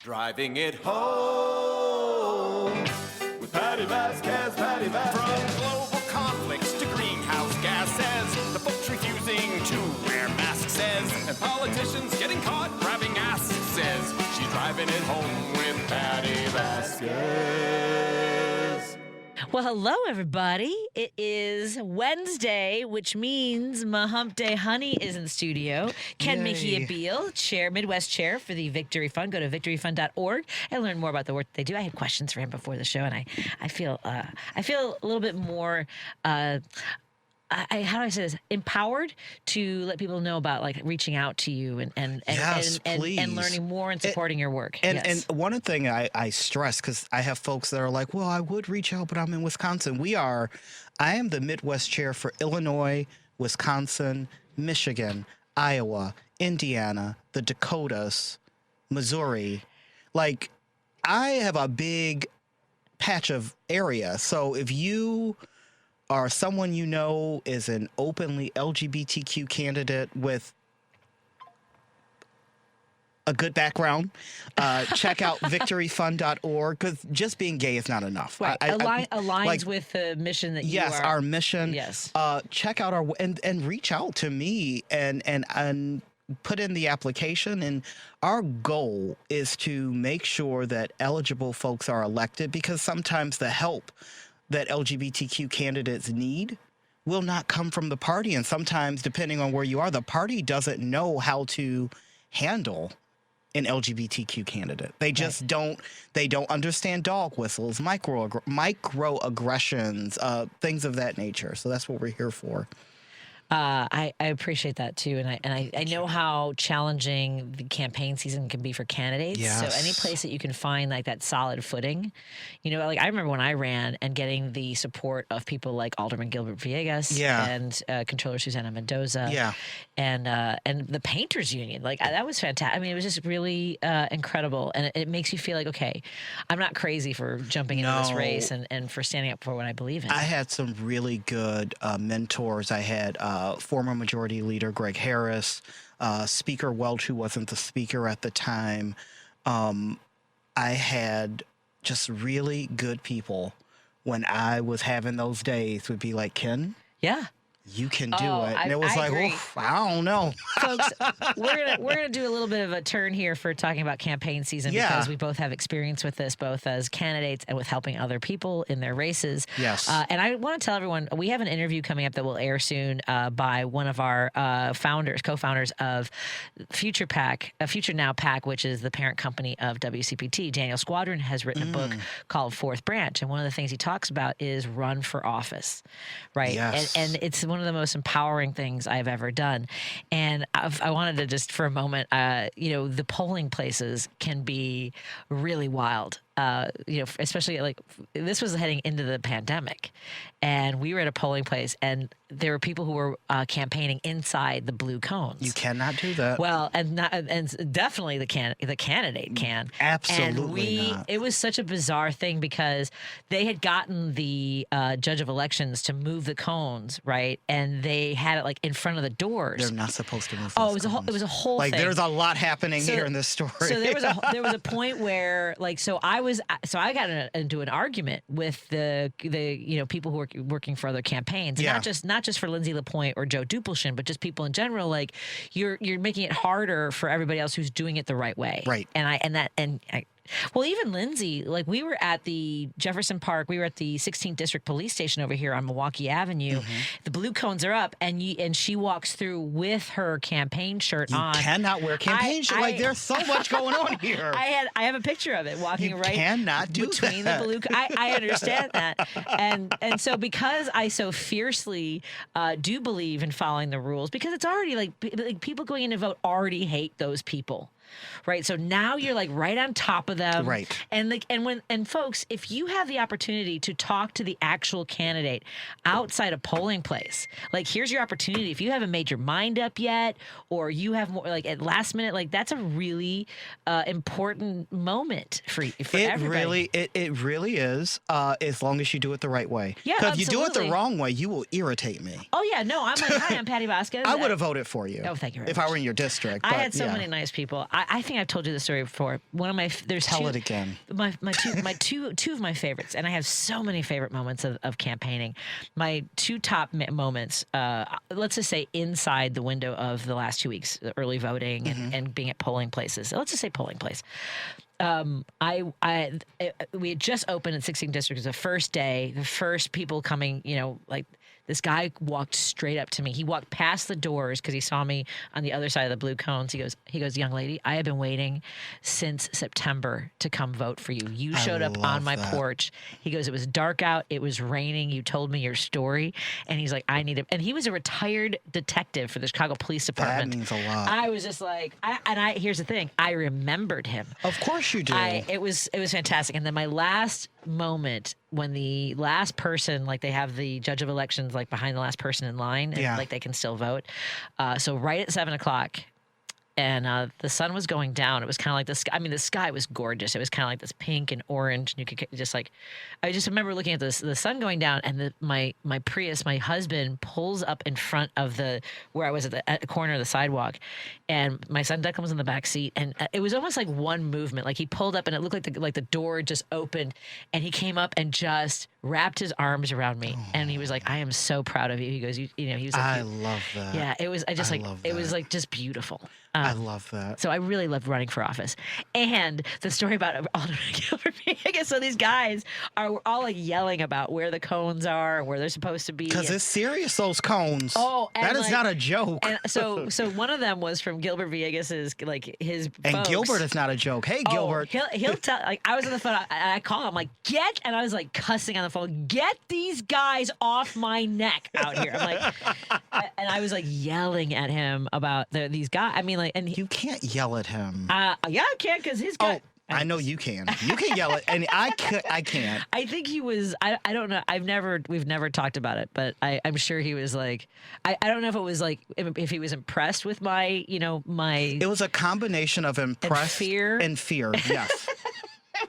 Driving it home with Patti Vasquez, Patti Vasquez. From global conflicts to greenhouse gases, the folks refusing to wear masks says, and politicians getting caught grabbing ass says, she's driving it home with Patti Vasquez. Well, hello, everybody. It is Wednesday, which means my hump day honey is in the studio. Ken Mejia-Beal, Midwest Chair for the Victory Fund. Go to victoryfund.org and learn more about the work they do. I had questions for him before the show, and I feel a little bit more. How do I say this? Empowered to let people know about like reaching out to you and learning more and supporting your work. And one thing I stress, because I have folks that are like, well, I would reach out, but I'm in Wisconsin. I am the Midwest Chair for Illinois, Wisconsin, Michigan, Iowa, Indiana, the Dakotas, Missouri. Like, I have a big patch of area. So if you or someone you know is an openly LGBTQ candidate with a good background, check out victoryfund.org, because just being gay is not enough. Right. Aligns with the mission that you are. Yes, our mission. Yes. Check out our and reach out to me and put in the application. And our goal is to make sure that eligible folks are elected, because sometimes the help that LGBTQ candidates need will not come from the party. And sometimes, depending on where you are, the party doesn't know how to handle an LGBTQ candidate. They just don't understand dog whistles, microaggressions, things of that nature. So that's what we're here for. I appreciate that too, and I know how challenging the campaign season can be for candidates. Yes. So any place that you can find like that solid footing, like I remember when I ran and getting the support of people like Alderman Gilbert Villegas and Controller Susana Mendoza, and the Painters Union, like that was fantastic. I mean, it was just really incredible, and it makes you feel like, okay, I'm not crazy for jumping into this race and for standing up for what I believe in. I had some really good mentors. I had former Majority Leader Greg Harris, Speaker Welch, who wasn't the speaker at the time. I had just really good people when I was having those days would be like, Ken? Yeah. You can do it. And it was like, I don't know. Folks, we're gonna do a little bit of a turn here for talking about campaign season because we both have experience with this, both as candidates and with helping other people in their races. Yes. And I want to tell everyone, we have an interview coming up that will air soon by one of our co-founders of Future Now PAC, which is the parent company of WCPT. Daniel Squadron has written a book called Fourth Branch, and one of the things he talks about is run for office, right? Yes. And it's one of the most empowering things I've ever done. And I wanted to just for a moment, the polling places can be really wild. Especially like this was heading into the pandemic, and we were at a polling place, and there were people who were campaigning inside the blue cones. You cannot do that. Well, and definitely the candidate can. Absolutely not. It was such a bizarre thing because they had gotten the judge of elections to move the cones, right? And they had it like in front of the doors. They're not supposed to move. Oh, it was a whole like thing. there's a lot happening here in this story. So there was a point where I got into an argument with the people who are working for other campaigns, not just for Lindsay LaPointe or Joe Dupulshin, but just people in general. Like you're making it harder for everybody else who's doing it the right way, right? Well, even Lindsay, like we were at the Jefferson Park, we were at the 16th District Police Station over here on Milwaukee Avenue. The blue cones are up, and she walks through with her campaign shirt on. You cannot wear campaign shirt. Like there's so much going on here. I have a picture of it walking right cannot do between that. the blue. I understand that, and so because I so fiercely do believe in following the rules, because it's already like people going in to vote already hate those people. Right. So now you're like right on top of them. Right. And folks, if you have the opportunity to talk to the actual candidate outside a polling place, like here's your opportunity. If you haven't made your mind up yet, or you have more like at last minute, like that's a really important moment for everybody. It really is. As long as you do it the right way. Yeah. Because if you do it the wrong way, you will irritate me. Oh yeah. No, I'm like, hi, I'm Patti Vasquez. I would have voted for you. Oh, thank you very much. much. If I were in your district. I had so many nice people. I think I've told you the story before. One of my there's Tell two, it again. Two of my favorites, and I have so many favorite moments of campaigning. My two top moments, let's just say inside the window of the last 2 weeks, the early voting and being at polling places. So let's just say polling place. We had just opened in 16 districts. The first day, the first people coming, like this guy walked straight up to me. He walked past the doors because he saw me on the other side of the blue cones. He goes, young lady, I have been waiting since September to come vote for you. You showed up on my porch. He goes, it was dark out. It was raining. You told me your story. And he's like, I need it. And he was a retired detective for the Chicago Police Department. That means a lot. I was just like, here's the thing. I remembered him. Of course you do. It was fantastic. And then my last moment, when the last person, like they have the judge of elections like behind the last person in line, and like they can still vote. So right at 7:00, and the sun was going down. It was kind of like the sky. I mean, the sky was gorgeous. It was kind of like this pink and orange. And you could just like, I just remember looking at the sun going down, and my Prius, my husband pulls up in front of where I was at the corner of the sidewalk, and my son Declan was in the back seat, and it was almost like one movement. Like he pulled up, and it looked like the door just opened, and he came up and just wrapped his arms around me, and he was like, "I am so proud of you." He goes, "You know," he was like, I love that. Yeah, it was. It was like just beautiful. I love that. So I really loved running for office. And the story about Alderman Gilbert Villegas. So these guys are all like yelling about where the cones are and where they're supposed to be. Because it's serious, those cones. Oh, and that is not a joke. And so one of them was from Gilbert Villegas's, like his and folks. Gilbert is not a joke. Hey, Gilbert. He'll tell. Like I was on the phone, and I call him like, and I was like cussing on the phone. Get these guys off my neck out here. I'm like, and I was like yelling at him about these guys. I mean, like, and you can't yell at him. Yeah, I can because his guy. Oh, I know you can. You can yell at, and I can't. I think he was. I don't know. We've never talked about it, but I'm sure he was like. I don't know if it was like if he was impressed with my. It was a combination of impressed and fear. Yes.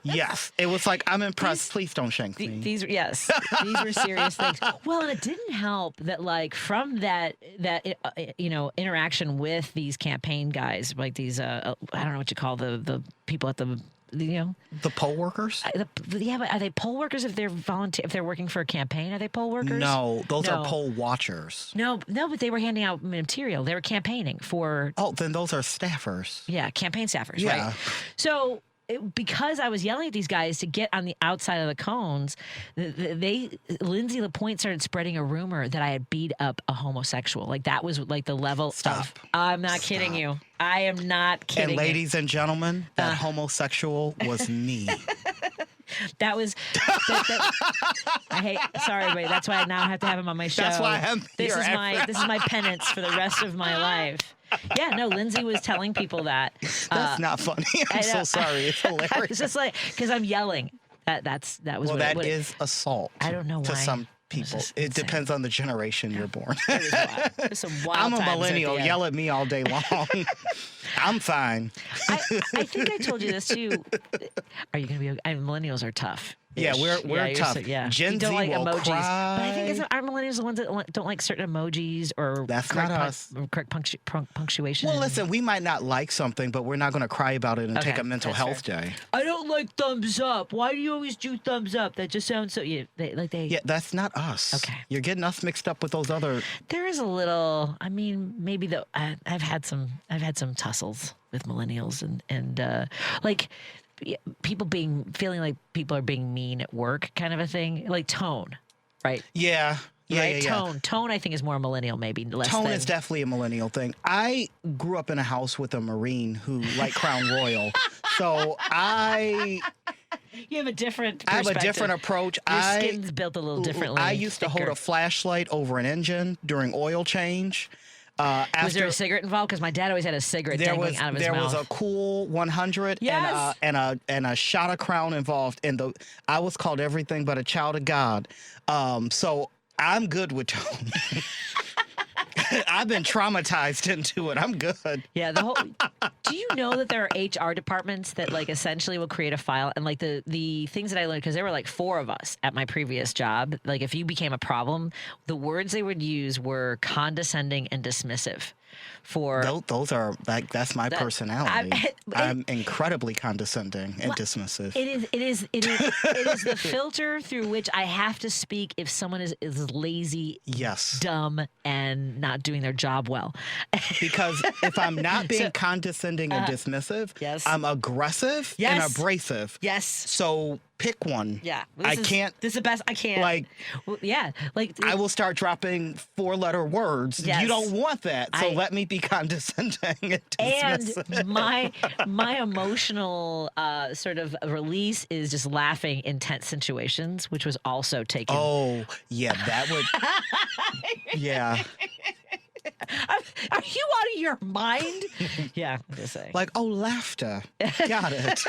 Yes, it was like, I'm impressed. Please don't shank me. These were serious things. Well, and it didn't help that, like, from that interaction with these campaign guys, like these I don't know what you call the people at the poll workers. Yeah, but are they poll workers if they're volunteer? If they're working for a campaign, are they poll workers? No, those are poll watchers. No, but they were handing out material. They were campaigning for. Oh, then those are staffers. Yeah, campaign staffers. Yeah. Right. So. Because I was yelling at these guys to get on the outside of the cones, Lindsay LaPointe started spreading a rumor that I had beat up a homosexual. Like that was like the level of. I'm not kidding you. I am not kidding. And ladies and gentlemen, that homosexual was me. That was. Sorry, everybody. That's why I now have to have him on my show. That's why I'm This here. This is my penance for the rest of my life. Yeah, no, Lindsay was telling people that. That's not funny. I'm so sorry. It's hilarious. It's just like, because I'm yelling. That was well, what that is assault. I don't know why. To some people. It depends on the generation you're born. It was some wild I'm a millennial. times Yell at me all day long. I'm fine. I think I told you this too. Are you going to be okay? Millennials are tough. Yeah, we're tough. Gen Z like will emojis. cry. But I think our millennials are the ones that don't like certain emojis or that's not us. Correct punctuation. Well, listen, we might not like something, but we're not going to cry about it and take a mental health day. I don't like thumbs up. Why do you always do thumbs up? That just sounds so. Yeah, that's not us. Okay, you're getting us mixed up with those other. There is a little. I mean, maybe I've had some tussles with millennials and like. People feeling like people are being mean at work, kind of a thing, like tone, right? Yeah. Right? Tone, I think, is more millennial, maybe less. Tone is definitely a millennial thing. I grew up in a house with a Marine who liked Crown Royal, so You have a different. I have a different approach. Your skin's built a little differently. I used to hold a flashlight over an engine during oil change. Was there a cigarette involved? Because my dad always had a cigarette dangling out of his mouth. There was a Cool 100 yes. and a shot of Crown involved. And I was called everything but a child of God. So I'm good with tone. I've been traumatized into it. I'm good. Yeah. Do you know that there are HR departments that like essentially will create a file and like the things that I learned, because there were like 4 of us at my previous job. Like if you became a problem, the words they would use were condescending and dismissive. those are like that's my personality. I'm incredibly condescending and dismissive. It is the filter through which I have to speak if someone is lazy, dumb, and not doing their job well. Because if I'm not being condescending and dismissive, I'm aggressive and abrasive. Yes. So pick one. Yeah. I can't. This is the best I can. Like, I will start dropping 4-letter words. Yes. You don't want that. So let me be condescending and dismissive. And my emotional sort of release is just laughing in tense situations, which was also taken. Oh, yeah, that would. Yeah. Are you out of your mind? Yeah, I'm just saying. Like, laughter. Got it.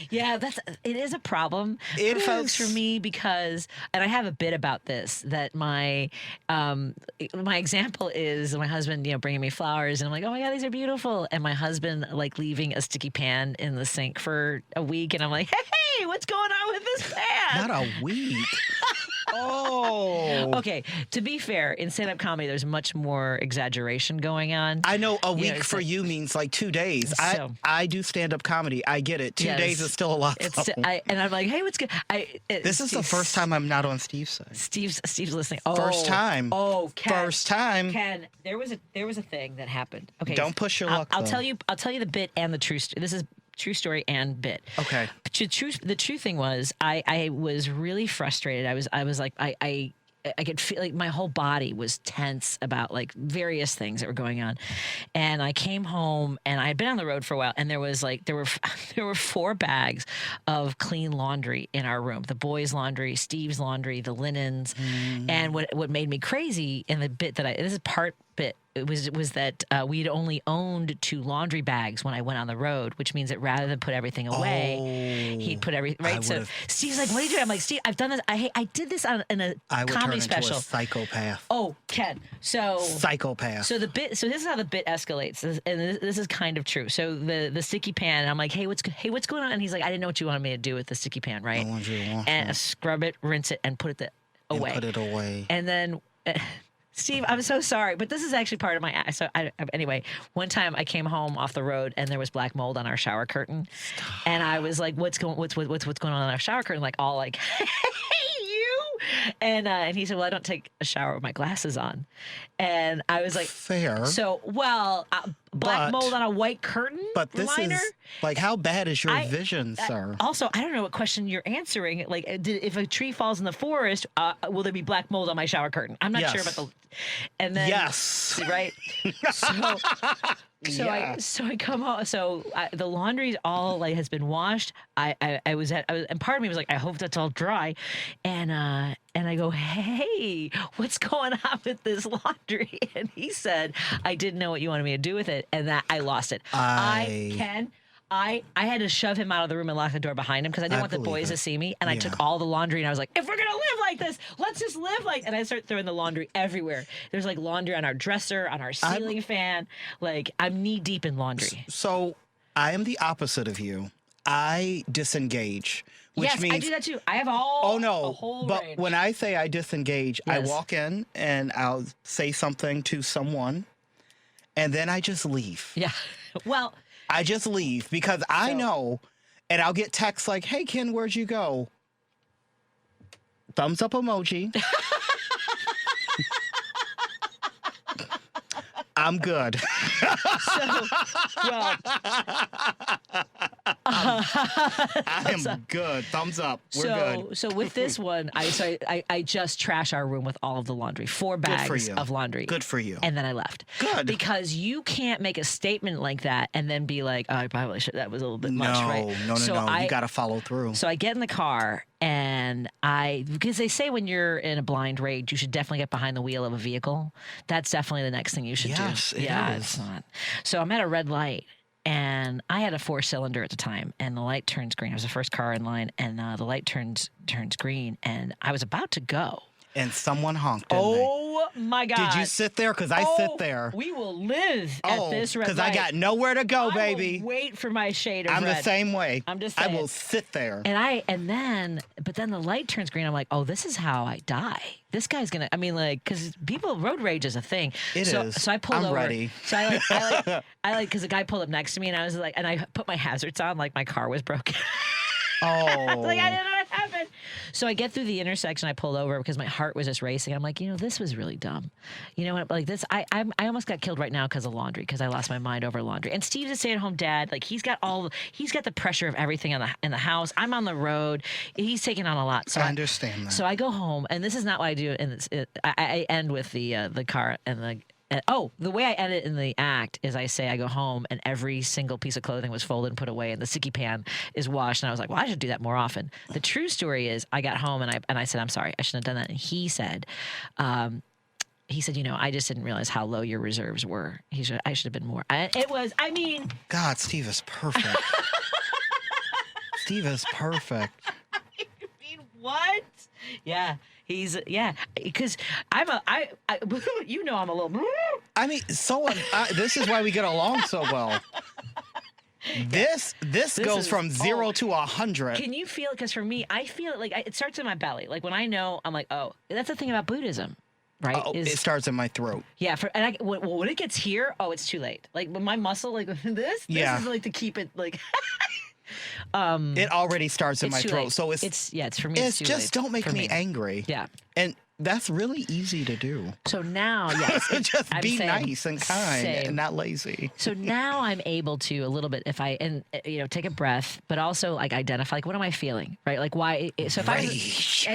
Yeah, it is a problem for folks, for me, because, and I have a bit about this, that my example is my husband, bringing me flowers, and I'm like, oh my God, these are beautiful. And my husband, like, leaving a sticky pan in the sink for a week. And I'm like, hey, what's going on with this pan? Not a week. Oh. Okay. To be fair, in stand-up comedy, there's much more exaggeration going on. I know a week for you means like 2 days. I do stand-up comedy. I get it. 2 days is still a lot. And I'm like, hey, what's good? This is the first time I'm not on Steve's side. Steve's listening. First time. Oh, Ken. First time. Ken, there was a thing that happened. Okay. Don't push your luck. I'll tell you the bit and the true. This is true story and bit. Okay. The true thing was I was really frustrated. I was like I could feel like my whole body was tense about like various things that were going on. And I came home and I had been on the road for a while, and there were 4 bags of clean laundry in our room. The boys' laundry, Steve's laundry, the linens. And what made me crazy in the bit that this is part bit, it was that we'd only owned 2 laundry bags when I went on the road, which means that rather than put everything away, he'd put everything right. So Steve's like, "What are you doing?" I'm like, "Steve, I've done this. I did this in a comedy special." Into a psychopath. Oh, Ken. So psychopath. So this is how the bit escalates, and this is kind of true. So the sticky pan, and I'm like, "Hey, what's going on?" And he's like, "I didn't know what you wanted me to do with the sticky pan, right?" And scrub it, rinse it, and put it away. And put it away. And then. Steve, I'm so sorry, but this is actually part of my. So anyway, one time I came home off the road and there was black mold on our shower curtain, and I was like, "What's going on our shower curtain?" Like all like, "Hey, you!" And he said, "Well, I don't take a shower with my glasses on," and I was like, "Fair." So black mold on a white curtain. But this liner? Is like, how bad is your vision, sir? Also, I don't know what question you're answering. Like, if a tree falls in the forest, will there be black mold on my shower curtain? I'm not sure about the. And then right. So I come home. So the laundry all has been washed. I was and part of me was like, I hope that's all dry, and I go, "Hey, what's going on with this laundry?" And he said, "I didn't know what you wanted me to do with it," and that I lost it. I had to shove him out of the room and lock the door behind him because I didn't want the boys to see me. And I took all the laundry and I was like, "If we're going to live like this, let's just live like." And I started throwing the laundry everywhere. There's like laundry on our dresser, on our ceiling fan. Like, I'm knee deep in laundry. So I am the opposite of you. I disengage. Which means, I do that too. I have a whole but range. When I say I disengage, I walk in and I'll say something to someone and then I just leave. Yeah. Well, I just leave because I know, and I'll get texts like, "Hey, Ken, where'd you go?" Thumbs up emoji. I'm good. I am good. Thumbs up. We're good. So with this one, I just trash our room with all of the laundry. 4 bags of laundry. Good for you. And then I left. Good. Because you can't make a statement like that and then be like, "Oh, I probably should. That was a little bit much, right?" No. You got to follow through. So I get in the car and because they say when you're in a blind rage, you should definitely get behind the wheel of a vehicle. That's definitely the next thing you should do. Yes, it is. It's not. So I'm at a red light. And I had a 4-cylinder at the time, and the light turns green. I was the first car in line, and the light turns green, and I was about to go. And someone honked, didn't Oh, my God. Did you sit there? Because I sit there. We will live at this red light. Because I got nowhere to go, baby. I will wait for my shade of I'm red. the same way. I'm just saying. I will sit there. But then the light turns green. I'm like, oh, this is how I die. This guy's gonna. I mean, like, because road rage is a thing. It is. So I pulled over. I'm ready. So I like, because the guy pulled up next to me, and I was like, and I put my hazards on, like my car was broken. Oh. Like, I didn't know what happened. So I get through the intersection. I pulled over because my heart was just racing. I'm like, this was really dumb. You know what? Like this, I almost got killed right now because of laundry, because I lost my mind over laundry. And Steve's a stay-at-home dad. Like he's got the pressure of everything in the house. I'm on the road. He's taking on a lot. So I understand that. So I go home, and this is not what I do. And I end with the car and the. The way I end it in the act is I say I go home and every single piece of clothing was folded and put away and the sticky pan is washed. And I was like, well, I should do that more often. The true story is I got home and I said, I'm sorry, I shouldn't have done that. And he said, I just didn't realize how low your reserves were. I should have been more. God, Steve is perfect. Steve is perfect. I mean, what? Yeah. Because I'm a little. I mean, this is why we get along so well. This goes from 0 to 100. Can you feel it? Because for me, I feel it like it starts in my belly. Like when I know, I'm like, oh, that's the thing about Buddhism, right? It starts in my throat. Yeah. When it gets here, it's too late. Like when my muscle, like this is like to keep it like. It already starts in my throat, late. so it's for me. It's too just late don't make me angry. Yeah, and that's really easy to do. So now, yes, just be nice and kind and not lazy. So now I'm able to a little bit take a breath, but also like identify like what am I feeling, right? Like why? So if I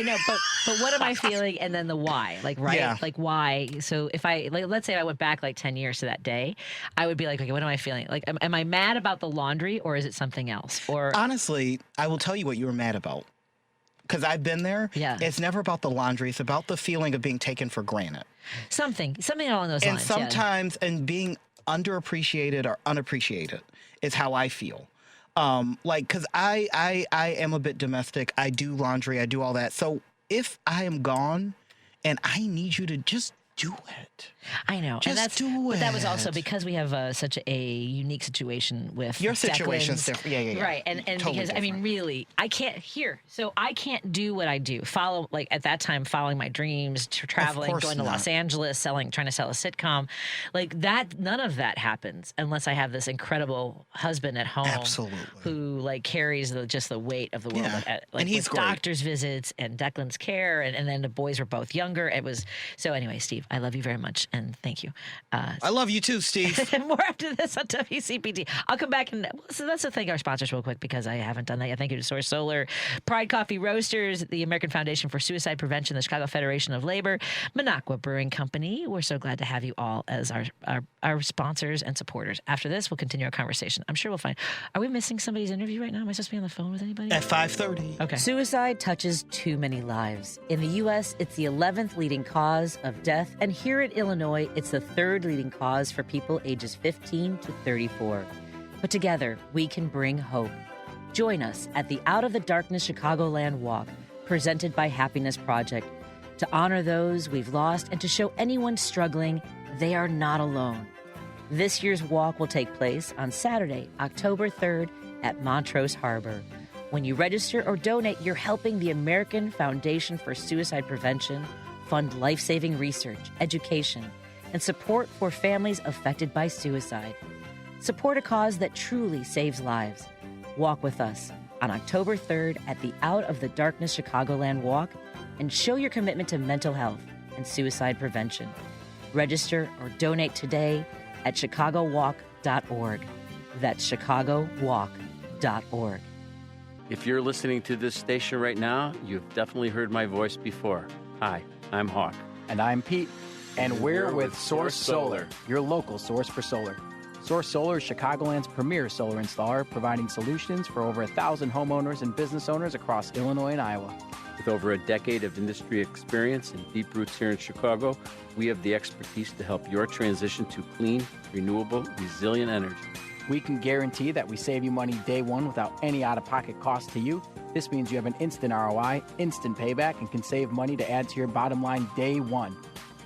know, but what am I feeling, and then the why, like right, yeah. Like why? So if let's say I went back like 10 years to that day, I would be like, okay, what am I feeling? Like, am I mad about the laundry, or is it something else? Or honestly, I will tell you what you were mad about. Because I've been there. Yeah. It's never about the laundry. It's about the feeling of being taken for granted. Something along those lines. And sometimes, and being underappreciated or unappreciated is how I feel. Because I am a bit domestic. I do laundry. I do all that. So if I am gone and I need you to just do it. I know. Just do it. But that was also because we have such a unique situation with your situation's different. Yeah. Right. And totally because, different. I mean, really, I can't do what I do. At that time, following my dreams, traveling, going to Los Angeles, trying to sell a sitcom. Like that, none of that happens unless I have this incredible husband at home. Absolutely. Who carries the weight of the world. Yeah. And he's great. Doctor's visits and Declan's care. And then the boys were both younger. It was, so anyway, Steve, I love you very much. And thank you. I love you too, Steve. And more after this on WCPT. I'll come back and let's thank our sponsors real quick because I haven't done that yet. Thank you to Source Solar, Pride Coffee Roasters, the American Foundation for Suicide Prevention, the Chicago Federation of Labor, Minocqua Brewing Company. We're so glad to have you all as our sponsors and supporters. After this, we'll continue our conversation. I'm sure we'll find. Are we missing somebody's interview right now? Am I supposed to be on the phone with anybody? At 5:30. Okay. Suicide touches too many lives. In the U.S., it's the 11th leading cause of death, and here in Illinois, it's the 3rd leading cause for people ages 15 to 34. But together, we can bring hope. Join us at the Out of the Darkness Chicagoland Walk, presented by Happiness Project, to honor those we've lost and to show anyone struggling they are not alone. This year's walk will take place on Saturday, October 3rd at Montrose Harbor. When you register or donate, you're helping the American Foundation for Suicide Prevention fund life-saving research, education, and support for families affected by suicide. Support a cause that truly saves lives. Walk with us on October 3rd at the Out of the Darkness Chicagoland Walk and show your commitment to mental health and suicide prevention. Register or donate today at chicagowalk.org. That's chicagowalk.org. If you're listening to this station right now, you've definitely heard my voice before. Hi, I'm Hawk. And I'm Pete. And we're with Source Solar, your local source for solar. Source Solar is Chicagoland's premier solar installer, providing solutions for over 1,000 homeowners and business owners across Illinois and Iowa. With over a decade of industry experience and deep roots here in Chicago, we have the expertise to help your transition to clean, renewable, resilient energy. We can guarantee that we save you money day one without any out-of-pocket cost to you. This means you have an instant ROI, instant payback, and can save money to add to your bottom line day one.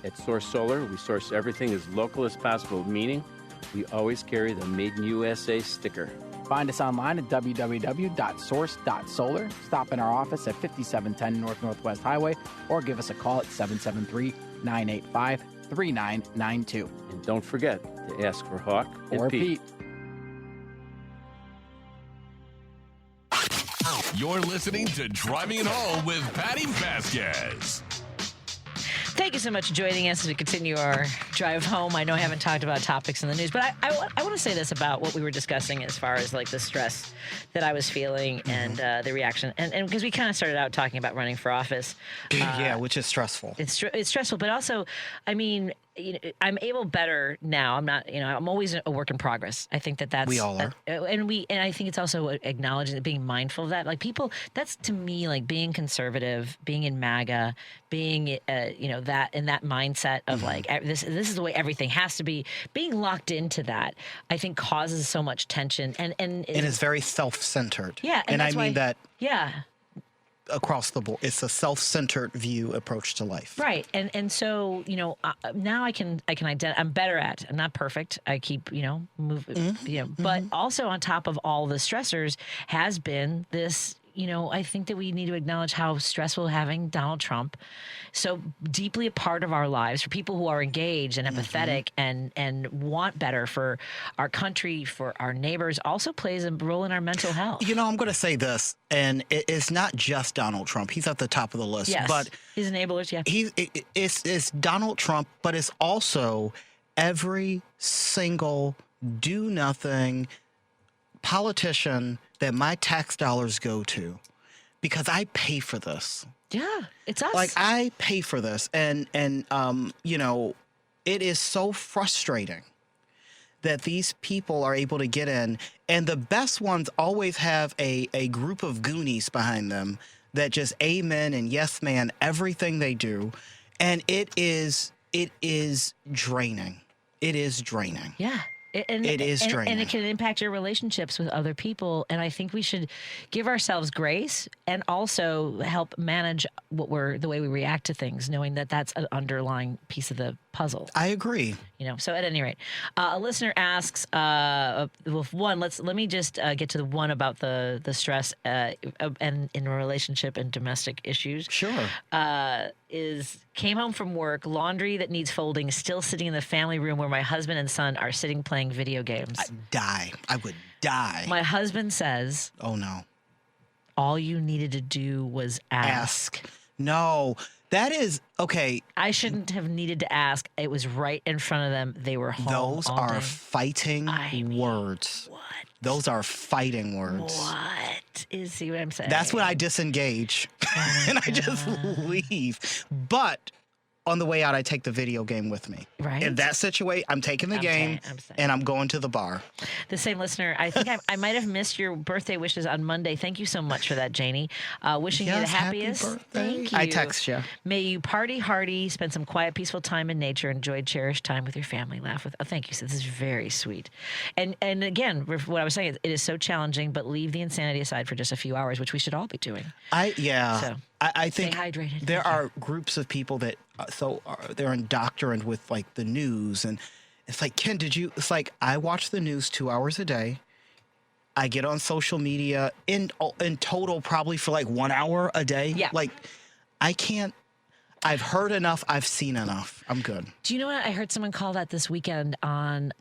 At Source Solar, we source everything as local as possible, meaning we always carry the Made in USA sticker. Find us online at www.source.solar. Stop in our office at 5710 North Northwest Highway or give us a call at 773-985-3992. And don't forget to ask for Hawk and Or Pete. Pete. You're listening to Driving It Home with Patti Vasquez. Thank you so much for joining us as we continue our drive home. I know I haven't talked about topics in the news, but I want to say this about what we were discussing as far as like the stress that I was feeling and the reaction. And because we kind of started out talking about running for office. Yeah, which is stressful. It's stressful, but also, I mean, I'm able better now. I'm not, I'm always a work in progress. I think that's we all are, and I think it's also acknowledging, being mindful of that. Like people, that's to me like being conservative, being in MAGA, being that in that mindset of like this is the way everything has to be. Being locked into that, I think, causes so much tension and it's very self-centered. Yeah, and I mean that. Yeah. Across the board, it's a self-centered view approach to life. Right, and so now I can identify. I'm better at. I'm not perfect. I keep but also on top of all the stressors has been this. I think that we need to acknowledge how stressful having Donald Trump so deeply a part of our lives for people who are engaged and empathetic and want better for our country, for our neighbors, also plays a role in our mental health. I'm going to say this, and it's not just Donald Trump. He's at the top of the list. Yes, but his enablers, yeah. It's Donald Trump, but it's also every single do-nothing politician that my tax dollars go to, because I pay for this. Yeah, it's us. Like I pay for this, and it is so frustrating that these people are able to get in, and the best ones always have a group of goonies behind them that just amen and yes man everything they do, and it is draining. It is draining. Yeah. It is draining. And it can impact your relationships with other people. And I think we should give ourselves grace and also help manage the way we react to things, knowing that that's an underlying piece of the puzzle. I agree. So at any rate, a listener asks, let me just get to the one about the stress and in a relationship and domestic issues. Sure. Came home from work, laundry that needs folding, still sitting in the family room where my husband and son are sitting playing video games. I would die. My husband says, oh no. All you needed to do was ask. No. That is, okay. I shouldn't have needed to ask. It was right in front of them. They were home. Those all are day. fighting words. What? Those are fighting words. See what I'm saying? That's when I disengage and I just leave. But on the way out, I take the video game with me. Right. In that situation, I'm taking the game and I'm going to the bar. The same listener, I think I might have missed your birthday wishes on Monday. Thank you so much for that, Janie. Wishing you the happiest. Happy birthday. Thank you. I text you. May you party hardy, spend some quiet, peaceful time in nature, enjoy cherished time with your family, laugh with. Oh, thank you. So this is very sweet. And again, what I was saying, it is so challenging, but leave the insanity aside for just a few hours, which we should all be doing. I think stay hydrated. There are groups of people that they're indoctrined with like the news, and it's like, Ken, it's like I watch the news 2 hours a day. I get on social media in total probably for like 1 hour a day. Yeah. Like I can't. I've heard enough. I've seen enough. I'm good. Do you know what? I heard someone call that this weekend on.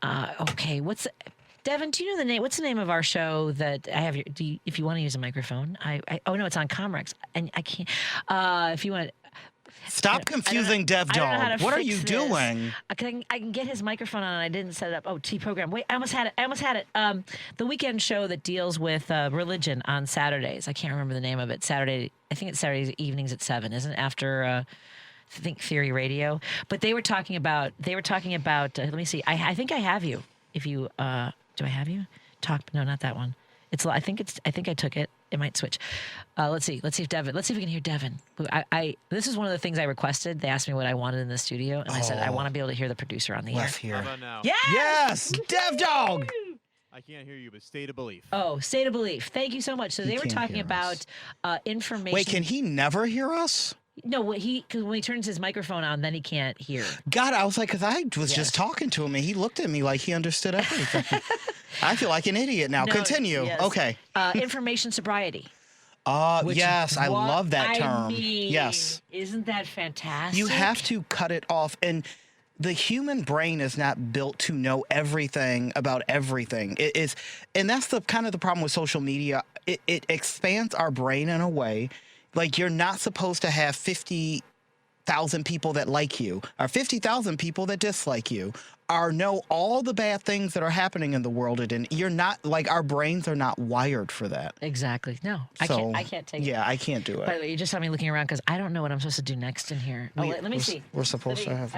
Devin, do you know the name? What's the name of our show that I have? If you want to use a microphone, oh no, it's on Comrex, and I can't. If you want. Stop confusing Dev Dog. What are you doing? I can get his microphone on. I didn't set it up. Oh, T program. Wait, I almost had it. The weekend show that deals with religion on Saturdays. I can't remember the name of it. I think it's Saturday evenings at 7, isn't it? After I think Theory Radio. But they were talking about. Let me see. I think I have you. If you do, I have you? No, not that one. I think I took it. It might switch. Let's see if Devin. Let's see if we can hear Devin. This is one of the things I requested. They asked me what I wanted in the studio, and I said I want to be able to hear the producer on the air. Let's hear. How about now? Yes, Dev Dog. I can't hear you, but state of belief. Oh, state of belief. Thank you so much. So they were talking about information. Wait, can he never hear us? No, because when he turns his microphone on, then he can't hear. God, I was like, because I was just talking to him and he looked at me like he understood everything. I feel like an idiot now. No, Continue. yes. Okay. Information sobriety. Yes, I love that term. Yes. Isn't that fantastic? You have to cut it off. And the human brain is not built to know everything about everything. It is, and that's the kind of the problem with social media. It expands our brain in a way. Like, you're not supposed to have 50,000 people that like you or 50,000 people that dislike you or know all the bad things that are happening in the world. And you're not, like, our brains are not wired for that. Exactly. No, So, I can't take it. Yeah, I can't do it. By the way, you just saw me looking around because I don't know what I'm supposed to do next in here. Oh, wait, let me see. We're supposed to have.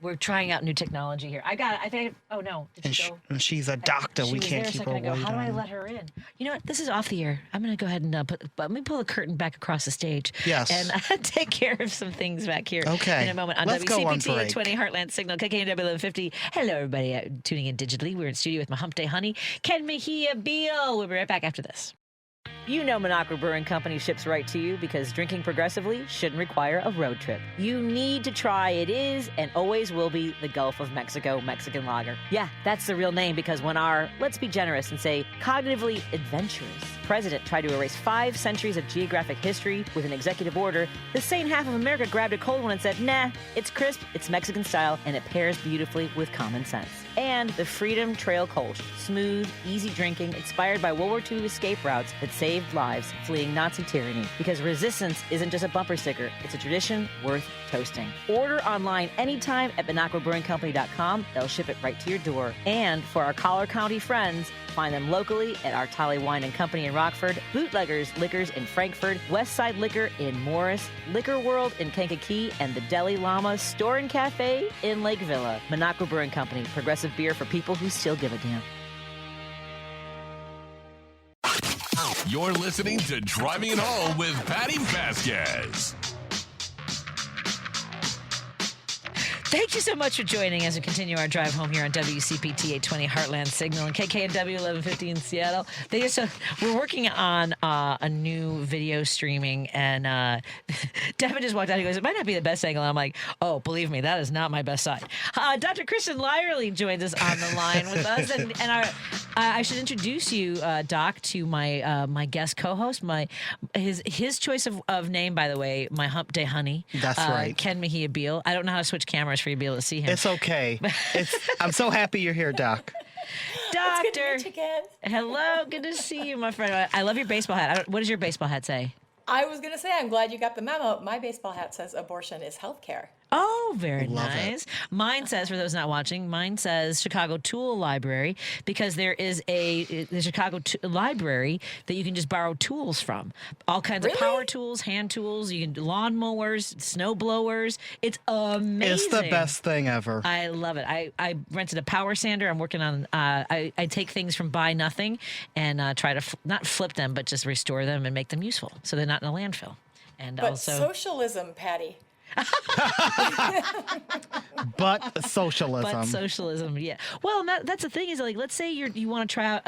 We're trying out new technology here. I got it. I think. Oh no, did she go? And she's a doctor. She We was can't there a keep her second ago. waiting. How do I let her in? You know what? This is off the air. I'm going to go ahead and let me pull the curtain back across the stage. Yes. And take care of some things back here. Okay. In a moment on Let's go on WCPT break. 20 Heartland Signal, KKNW 1150. Hello, everybody tuning in digitally. We're in studio with my Hump Day honey, Ken Mejia-Beal. We'll be right back after this. You know Minocqua Brewing Company ships right to you because drinking progressively shouldn't require a road trip. You need to try it is and always will be the Gulf of Mexico Mexican Lager. Yeah, that's the real name because when our, let's be generous and say cognitively adventurous president tried to erase 5 centuries of geographic history with an executive order, the sane half of America grabbed a cold one and said, nah, it's crisp, it's Mexican style, and it pairs beautifully with common sense. And the Freedom Trail Kolsch, smooth, easy drinking, inspired by World War II escape routes that saved lives fleeing Nazi tyranny. Because resistance isn't just a bumper sticker, it's a tradition worth toasting. Order online anytime at MinocquaBrewingCompany.com. They'll ship it right to your door. And for our Collar County friends, find them locally at our Tolly Wine and Company in Rockford, Bootleggers Liquors in Frankfurt, Westside Liquor in Morris, Liquor World in Kankakee, and the Deli Llama Store and Cafe in Lake Villa. Minocqua Brewing Company, progressive beer for people who still give a damn. You're listening to Driving It Home with Patti Vasquez. Thank you so much for joining as we continue our drive home here on WCPT 820 Heartland Signal and KKNW 1150 in Seattle. We're working on a new video streaming, and Devin just walked out. He goes, "It might not be the best angle." I'm like, "Oh, believe me, that is not my best side." Dr. Kristen Lyerly joins us on the line with us, and I should introduce you, Doc, to my guest co-host, his choice of name, by the way, my Hump Day honey. That's right, Ken Mejia-Beal. I don't know how to switch cameras for you to be able to see him. It's okay. I'm so happy you're here, Doc. Doctor. It's good to meet you again. Hello, good to see you, my friend. I love your baseball hat. What does your baseball hat say? I was going to say, I'm glad you got the memo. My baseball hat says abortion is healthcare. Oh, very nice. Mine says, for those not watching, mine says Chicago Tool Library because there is the Chicago Library that you can just borrow tools from. All kinds of power tools, hand tools, you can lawn mowers, snow blowers. It's amazing. It's the best thing ever. I love it. I rented a power sander. I'm working on, I take things from buy nothing and try to not flip them, but just restore them and make them useful so they're not in a landfill. And but also socialism, Patti. But socialism. Yeah. Well, that's the thing is, like, let's say you want to try out,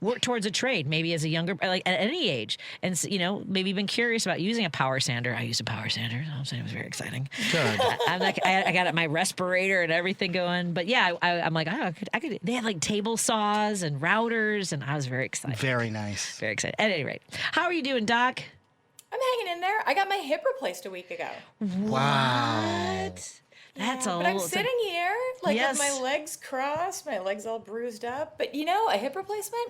work towards a trade, maybe as a younger, like at any age, and maybe been curious about using a power sander. I used a power sander. I'm saying it was very exciting. Good. I'm like, I got my respirator and everything going, but yeah, I'm like, I could. They had like table saws and routers, and I was very excited. Very nice. Very excited. At any rate, how are you doing, Doc? I'm hanging in there. I got my hip replaced a week ago. Wow. That's But I'm sitting here, with my legs crossed, my legs all bruised up. But a hip replacement,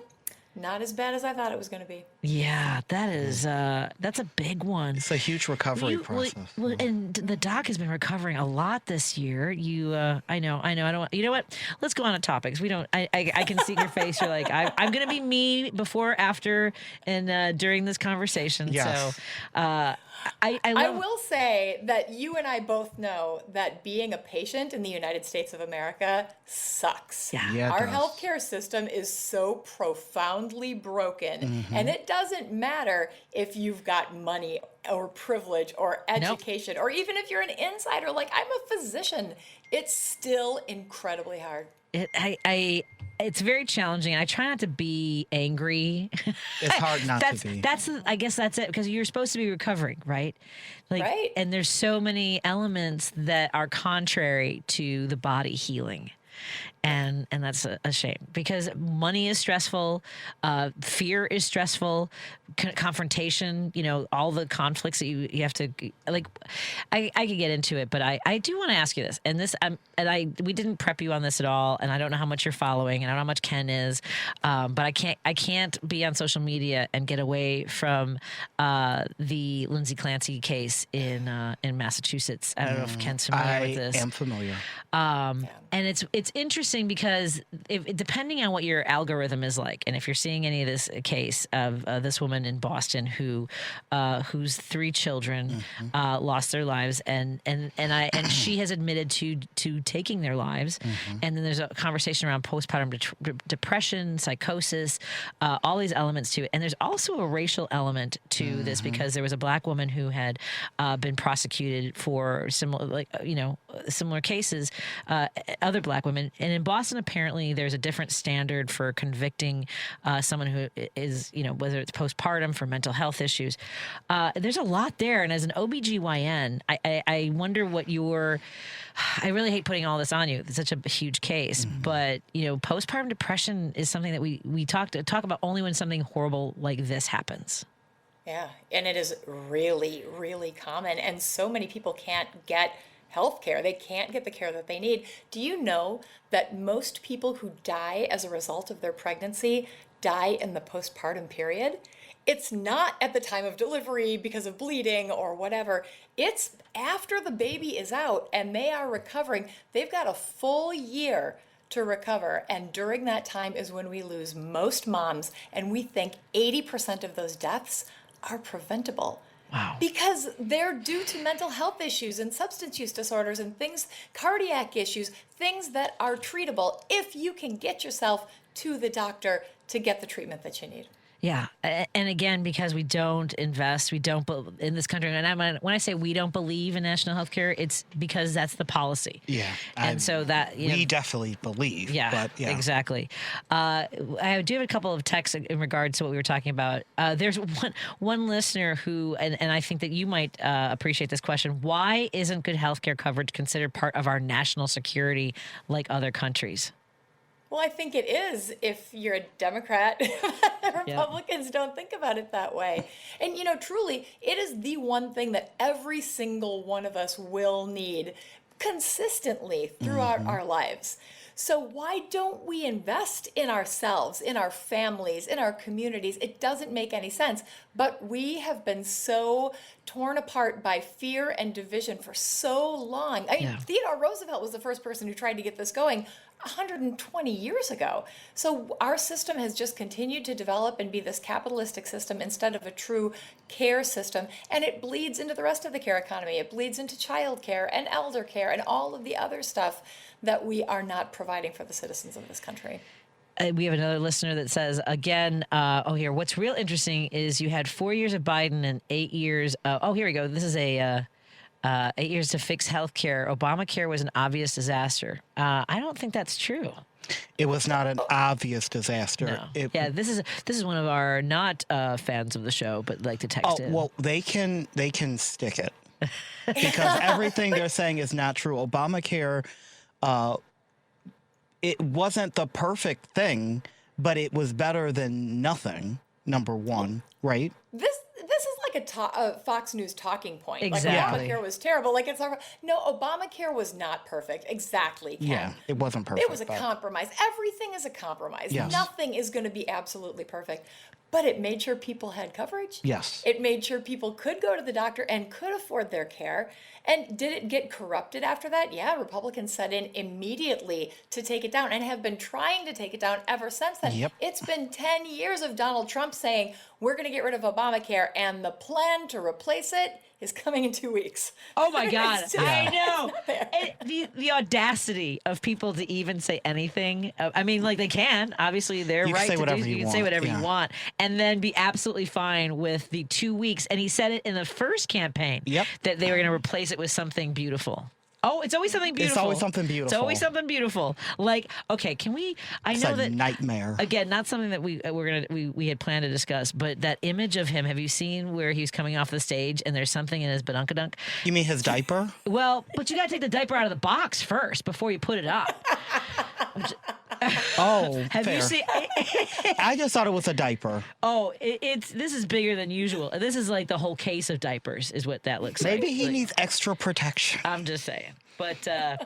not as bad as I thought it was going to be. Yeah, that's a big one. It's a huge recovery process. Well, and the doc has been recovering a lot this year. I know. I don't want, you know what? Let's go on to topics. We don't, I can see your face. You're like, I'm going to be me before, after, and during this conversation. Yes. So, I will say that you and I both know that being a patient in the United States of America sucks. Yeah, our healthcare system is so profoundly broken, and it doesn't matter if you've got money or privilege or education, or even if you're an insider. Like, I'm a physician. It's still incredibly hard. It's very challenging. I try not to be angry. It's hard not to be. I guess that's it, because you're supposed to be recovering, right? Like, right. And there's so many elements that are contrary to the body healing. And that's a shame, because money is stressful, fear is stressful, confrontation, all the conflicts that you have to, like, I could get into it, but I do want to ask you this, and we didn't prep you on this at all, and I don't know how much you're following, and I don't know how much Ken is, but I can't be on social media and get away from the Lindsay Clancy case in Massachusetts. I don't know if Ken's familiar with this. I am familiar. And it's interesting because depending on what your algorithm is like, and if you're seeing any of this case of this woman in Boston whose 3 children lost their lives, and she has admitted to taking their lives, and then there's a conversation around postpartum depression, psychosis, all these elements to it, and there's also a racial element to this, because there was a black woman who had been prosecuted for similar cases, other black women. And in Boston, apparently, there's a different standard for convicting someone who is, whether it's postpartum, for mental health issues. There's a lot there. And as an OBGYN, I wonder what I really hate putting all this on you. It's such a huge case. But, postpartum depression is something that we talk about only when something horrible like this happens. Yeah. And it is really, really common. And so many people can't get health care. They can't get the care that they need. Do you know that most people who die as a result of their pregnancy die in the postpartum period? It's not at the time of delivery because of bleeding or whatever. It's after the baby is out and they are recovering. They've got a full year to recover. And during that time is when we lose most moms. And we think 80% of those deaths are preventable. Wow. Because they're due to mental health issues and substance use disorders and cardiac issues, things that are treatable if you can get yourself to the doctor to get the treatment that you need. Yeah. And again, because we don't invest, in this country, and when I say we don't believe in national health care, it's because that's the policy. Yeah. And so that, we definitely believe. Yeah, but yeah. Exactly. I do have a couple of texts in regards to what we were talking about. There's one listener who, and I think that you might appreciate this question. Why isn't good health care coverage considered part of our national security like other countries? Well, I think it is if you're a Democrat. Republicans don't think about it that way. And, truly, it is the one thing that every single one of us will need consistently throughout our lives. So why don't we invest in ourselves, in our families, in our communities? It doesn't make any sense. But we have been so torn apart by fear and division for so long. I mean, Theodore Roosevelt was the first person who tried to get this going 120 years ago. So our system has just continued to develop and be this capitalistic system instead of a true care system. And it bleeds into the rest of the care economy. It bleeds into child care and elder care and all of the other stuff that we are not providing for the citizens of this country. We have another listener that says, again, here, what's real interesting is you had 4 years of Biden and 8 years. Here we go. This is 8 years to fix health care. Obamacare was an obvious disaster. I don't think that's true. It was not an obvious disaster. No. This is one of our not fans of the show, but like to text in. Well, they can stick it because everything they're saying is not true. Obamacare, it wasn't the perfect thing, but it was better than nothing. Number one, right? This is like a Fox News talking point. Exactly. Like Obamacare was terrible. No, Obamacare was not perfect. Exactly, Ken. Yeah, it wasn't perfect. It was a compromise. Everything is a compromise. Yes. Nothing is going to be absolutely perfect. But it made sure people had coverage. Yes. It made sure people could go to the doctor and could afford their care. And did it get corrupted after that? Yeah, Republicans set in immediately to take it down and have been trying to take it down ever since then. Yep. It's been 10 years of Donald Trump saying, we're going to get rid of Obamacare, and the plan to replace it is coming in 2 weeks. Oh my God. I know. The audacity of people to even say anything. I mean, like, they can. Obviously, they're you right can say to whatever do. you You can want. say whatever Yeah. you want, and then be absolutely fine with the 2 weeks. And he said it in the first campaign Yep. that they were going to replace it with something beautiful. Oh, it's always something beautiful. It's always something beautiful. It's always something beautiful. Like, okay, can we? It's know a that nightmare. Again, not something that we had planned to discuss, but that image of him. Have you seen where he's coming off the stage and there's something in his badunkadunk? You mean his diaper? Well, but you got to take the diaper out of the box first before you put it up. Oh, have fair. you seen? I just thought it was a diaper. Oh, this is bigger than usual. This is like the whole case of diapers, is what that looks like. Maybe he needs extra protection. I'm just saying. But no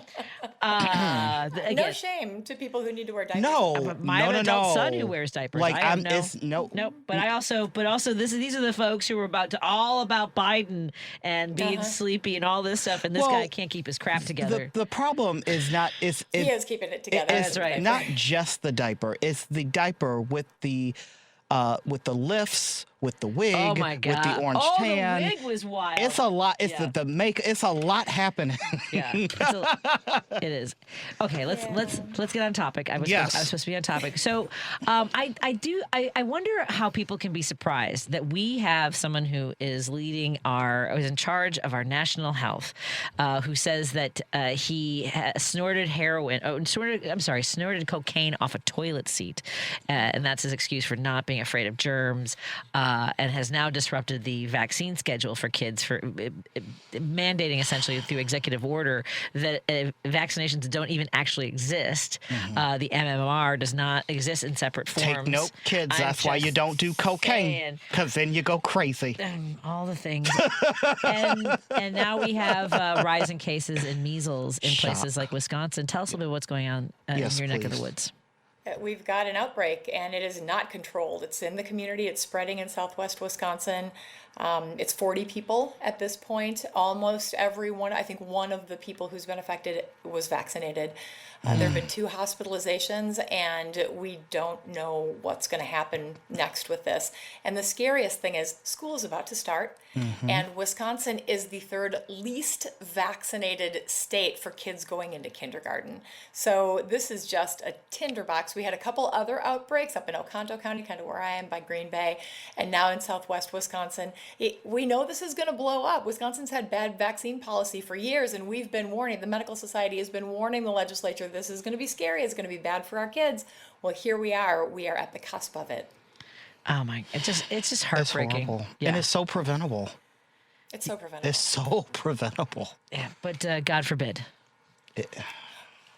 again, shame to people who need to wear diapers. No, my adult son who wears diapers. Like I I'm, have no. But also, these are the folks who are all about Biden and being sleepy and all this stuff, and this guy can't keep his crap together. The problem is not he is keeping it together. That's right. Not just the diaper. It's the diaper with the lifts, with the wig, oh my God. with the orange tan. The wig was wild. It's a lot. It's the make. It's a lot happening. Yeah, it is. Okay, let's get on topic. I was supposed to be on topic. So, I wonder how people can be surprised that we have someone who is who's in charge of our national health, who says that he snorted cocaine off a toilet seat, and that's his excuse for not being afraid of germs. And has now disrupted the vaccine schedule for kids for mandating essentially through executive order that vaccinations don't even actually exist. Mm-hmm. The MMR does not exist in separate forms. Take note, kids. That's why you don't do cocaine, because then you go crazy. All the things. and now we have rising cases in measles in places like Wisconsin. Tell us a little bit what's going on in your neck of the woods. We've got an outbreak, and it is not controlled. It's in the community. It's spreading in southwest Wisconsin. It's 40 people at this point. Almost everyone, I think one of the people who's been affected was vaccinated. There have been 2 hospitalizations, and we don't know what's going to happen next with this. And the scariest thing is school is about to start, and Wisconsin is the 3rd least vaccinated state for kids going into kindergarten. So this is just a tinderbox. We had a couple other outbreaks up in Oconto County, kind of where I am by Green Bay, and now in southwest Wisconsin. We know this is going to blow up. Wisconsin's had bad vaccine policy for years, and we've been warning, the medical society has been warning the legislature, this is going to be scary, it's going to be bad for our kids. Well, here we are at the cusp of it. Oh my, it's just heartbreaking. It's horrible. Yeah. And it's so preventable. It's so preventable. It's so preventable. Yeah, but God forbid.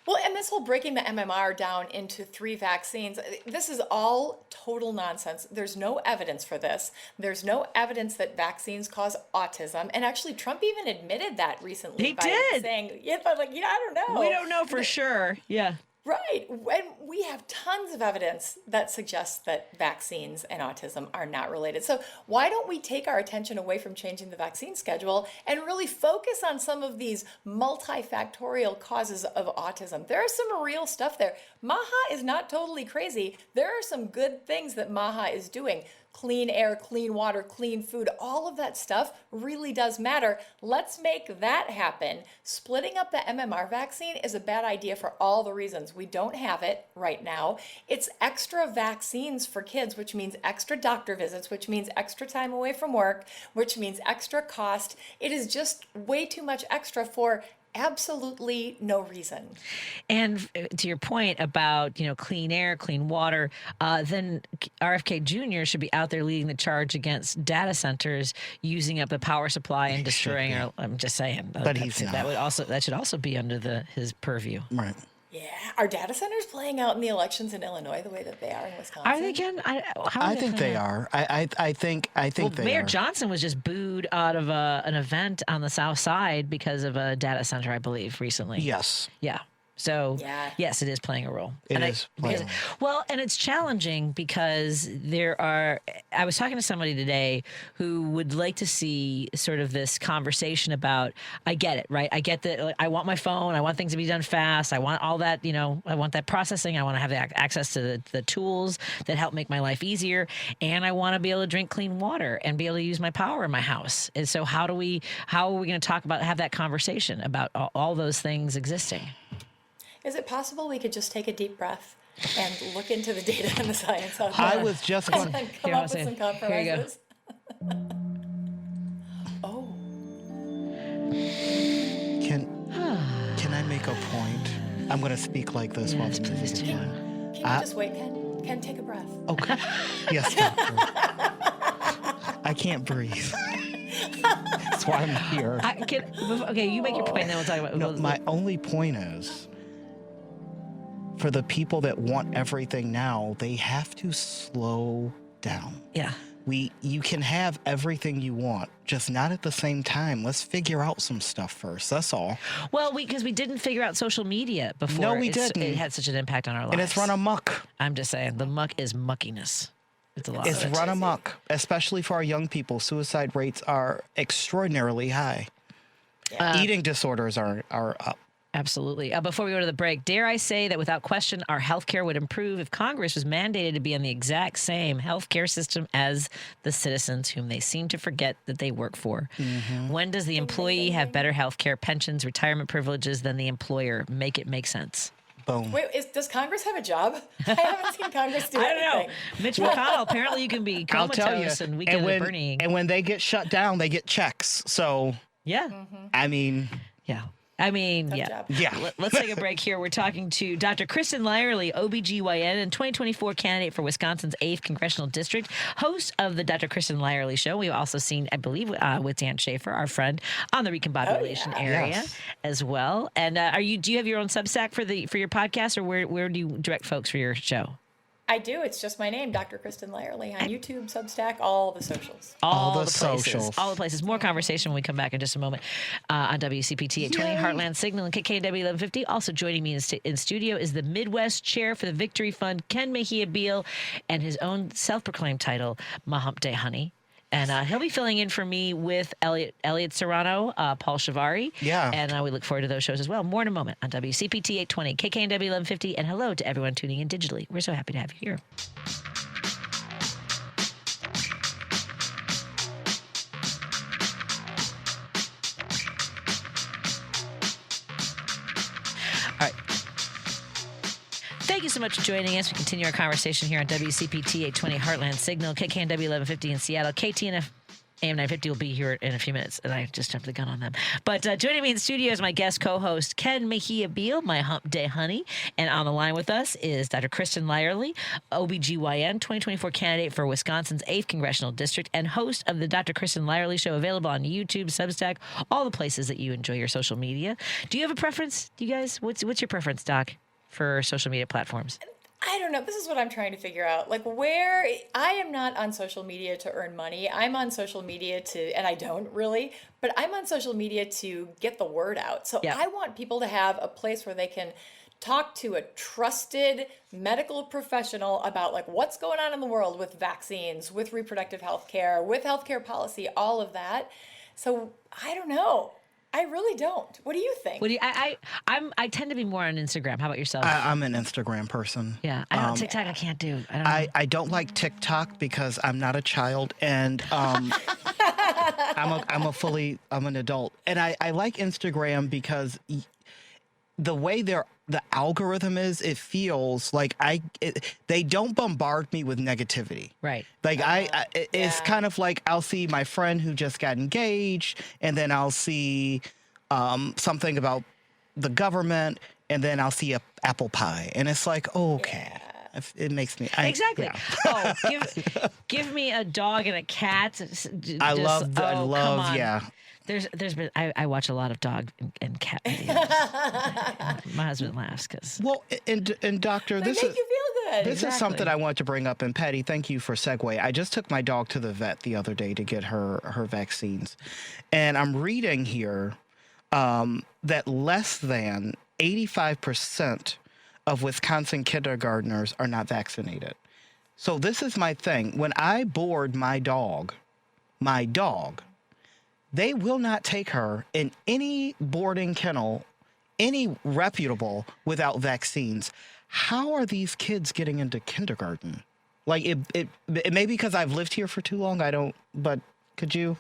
Well, and this whole breaking the MMR down into 3 vaccines, this is all total nonsense. There's no evidence for this. There's no evidence that vaccines cause autism. And actually, Trump even admitted that recently. He did. Saying, but I don't know. We don't know for sure. Yeah. Right. And we have tons of evidence that suggests that vaccines and autism are not related. So why don't we take our attention away from changing the vaccine schedule and really focus on some of these multifactorial causes of autism? There is some real stuff there. Maha is not totally crazy. There are some good things that Maha is doing. Clean air, clean water, clean food, all of that stuff really does matter. Let's make that happen. Splitting up the MMR vaccine is a bad idea for all the reasons. We don't have it right now. It's extra vaccines for kids, which means extra doctor visits, which means extra time away from work, which means extra cost. It is just way too much extra for absolutely no reason. And to your point about, clean air, clean water, then RFK Jr. should be out there leading the charge against data centers using up the power supply and destroying our, I'm just saying. But he's not. That should also be under his purview. Right. Yeah. Are data centers playing out in the elections in Illinois the way that they are in Wisconsin? Are they, Ken? I think they are. I think they Mayor are. Johnson was just booed out of an event on the South Side because of a data center, I believe, recently. Yes. Yeah. So, yeah. Yes, it is playing a role. It is playing a role. Well, and it's challenging because I was talking to somebody today who would like to see sort of this conversation about, I get it, right? I get that I want my phone. I want things to be done fast. I want all that, I want that processing. I want to have access to the tools that help make my life easier. And I want to be able to drink clean water and be able to use my power in my house. And so how are we going to have that conversation about all those things existing? Is it possible we could just take a deep breath and look into the data and the science of I was just going to come up with some compromises? Oh. Can I make a point? I'm going to speak like this while the music's playing. Can you just wait, Ken? Ken, take a breath. Okay. Yes, doctor. I can't breathe. That's why I'm here. Okay, you make your point, then we'll talk about. No, my only point is, for the people that want everything now, they have to slow down. Yeah. You can have everything you want, just not at the same time. Let's figure out some stuff first. That's all. Well, because we didn't figure out social media before. No, we didn't. It had such an impact on our lives. And it's run amok. I'm just saying, the muck is muckiness. It's a lot. It's run amok, especially for our young people. Suicide rates are extraordinarily high. Yeah. Eating disorders are up. Absolutely. Before we go to the break, dare I say that without question, our healthcare would improve if Congress was mandated to be on the exact same healthcare system as the citizens whom they seem to forget that they work for. Mm-hmm. When does the employee have better healthcare, pensions, retirement privileges than the employer? Make it make sense. Boom. Wait, does Congress have a job? I haven't seen Congress do anything. I don't know. Mitch McConnell, apparently you can be comatose and weekend at Bernie. And when they get shut down, they get checks. So, yeah. Mm-hmm. I mean, yeah. Yeah. Let's take a break here. We're talking to Dr. Kristen Lyerly, OBGYN and 2024 candidate for Wisconsin's 8th Congressional District, host of the Dr. Kristen Lyerly Show. We've also seen, I believe, with Dan Schaefer, our friend, on the recombobulation area as well. And do you have your own Substack for your podcast, or where do you direct folks for your show? I do. It's just my name, Dr. Kristen Lyerly, on YouTube, Substack, all the socials. All the socials. All the places. More conversation when we come back in just a moment on WCPT 820 Heartland Signal and KKNW 1150. Also joining me in studio is the Midwest Chair for the Victory Fund, Ken Mejia-Beal, and his own self-proclaimed title, My Hump Day Honey. And he'll be filling in for me with Elliot Serrano, Paul Shivari. Yeah. And we look forward to those shows as well. More in a moment on WCPT 820, KKNW 1150. And hello to everyone tuning in digitally. We're so happy to have you here. All right. Thank you so much for joining us. We continue our conversation here on WCPT 820 Heartland Signal, KKNW 1150 in Seattle, KTNF AM 950 will be here in a few minutes, and I just jumped the gun on them. But joining me in the studio is my guest co-host, Ken Mejia-Beal, my Hump Day Honey. And on the line with us is Dr. Kristen Lyerly, OBGYN, 2024 candidate for Wisconsin's 8th Congressional District, and host of the Dr. Kristen Lyerly Show, available on YouTube, Substack, all the places that you enjoy your social media. Do you have a preference, you guys? What's your preference, Doc, for social media platforms? I don't know. This is what I'm trying to figure out. Like, where I am not on social media to earn money. I'm on social media and I don't really, but I'm on social media to get the word out. So I want people to have a place where they can talk to a trusted medical professional about like what's going on in the world with vaccines, with reproductive health care, with healthcare policy, all of that. So I don't know. I really don't. What do you think? I tend to be more on Instagram. How about yourself? I'm an Instagram person. Yeah, I don't TikTok. I can't do. I don't like TikTok because I'm not a child, and I'm an adult, and I like Instagram because the way the algorithm is, it feels like they don't bombard me with negativity. Right. Like it's kind of like I'll see my friend who just got engaged, and then I'll see something about the government, and then I'll see a apple pie, and it's like, oh, okay. Yeah. It makes me exactly. Yeah. Oh, give me a dog and a cat. I love. There's been I watch a lot of dog and cat videos. My husband laughs because and doctor, this make you feel good. This is something I want to bring up. And Patty, thank you for segue. I just took my dog to the vet the other day to get her vaccines, and I'm reading here that less than 85% of Wisconsin kindergartners are not vaccinated. So this is my thing. When I board my dog, they will not take her in any boarding kennel, any reputable, without vaccines. How are these kids getting into kindergarten? Like it may be because I've lived here for too long. I don't, but could you?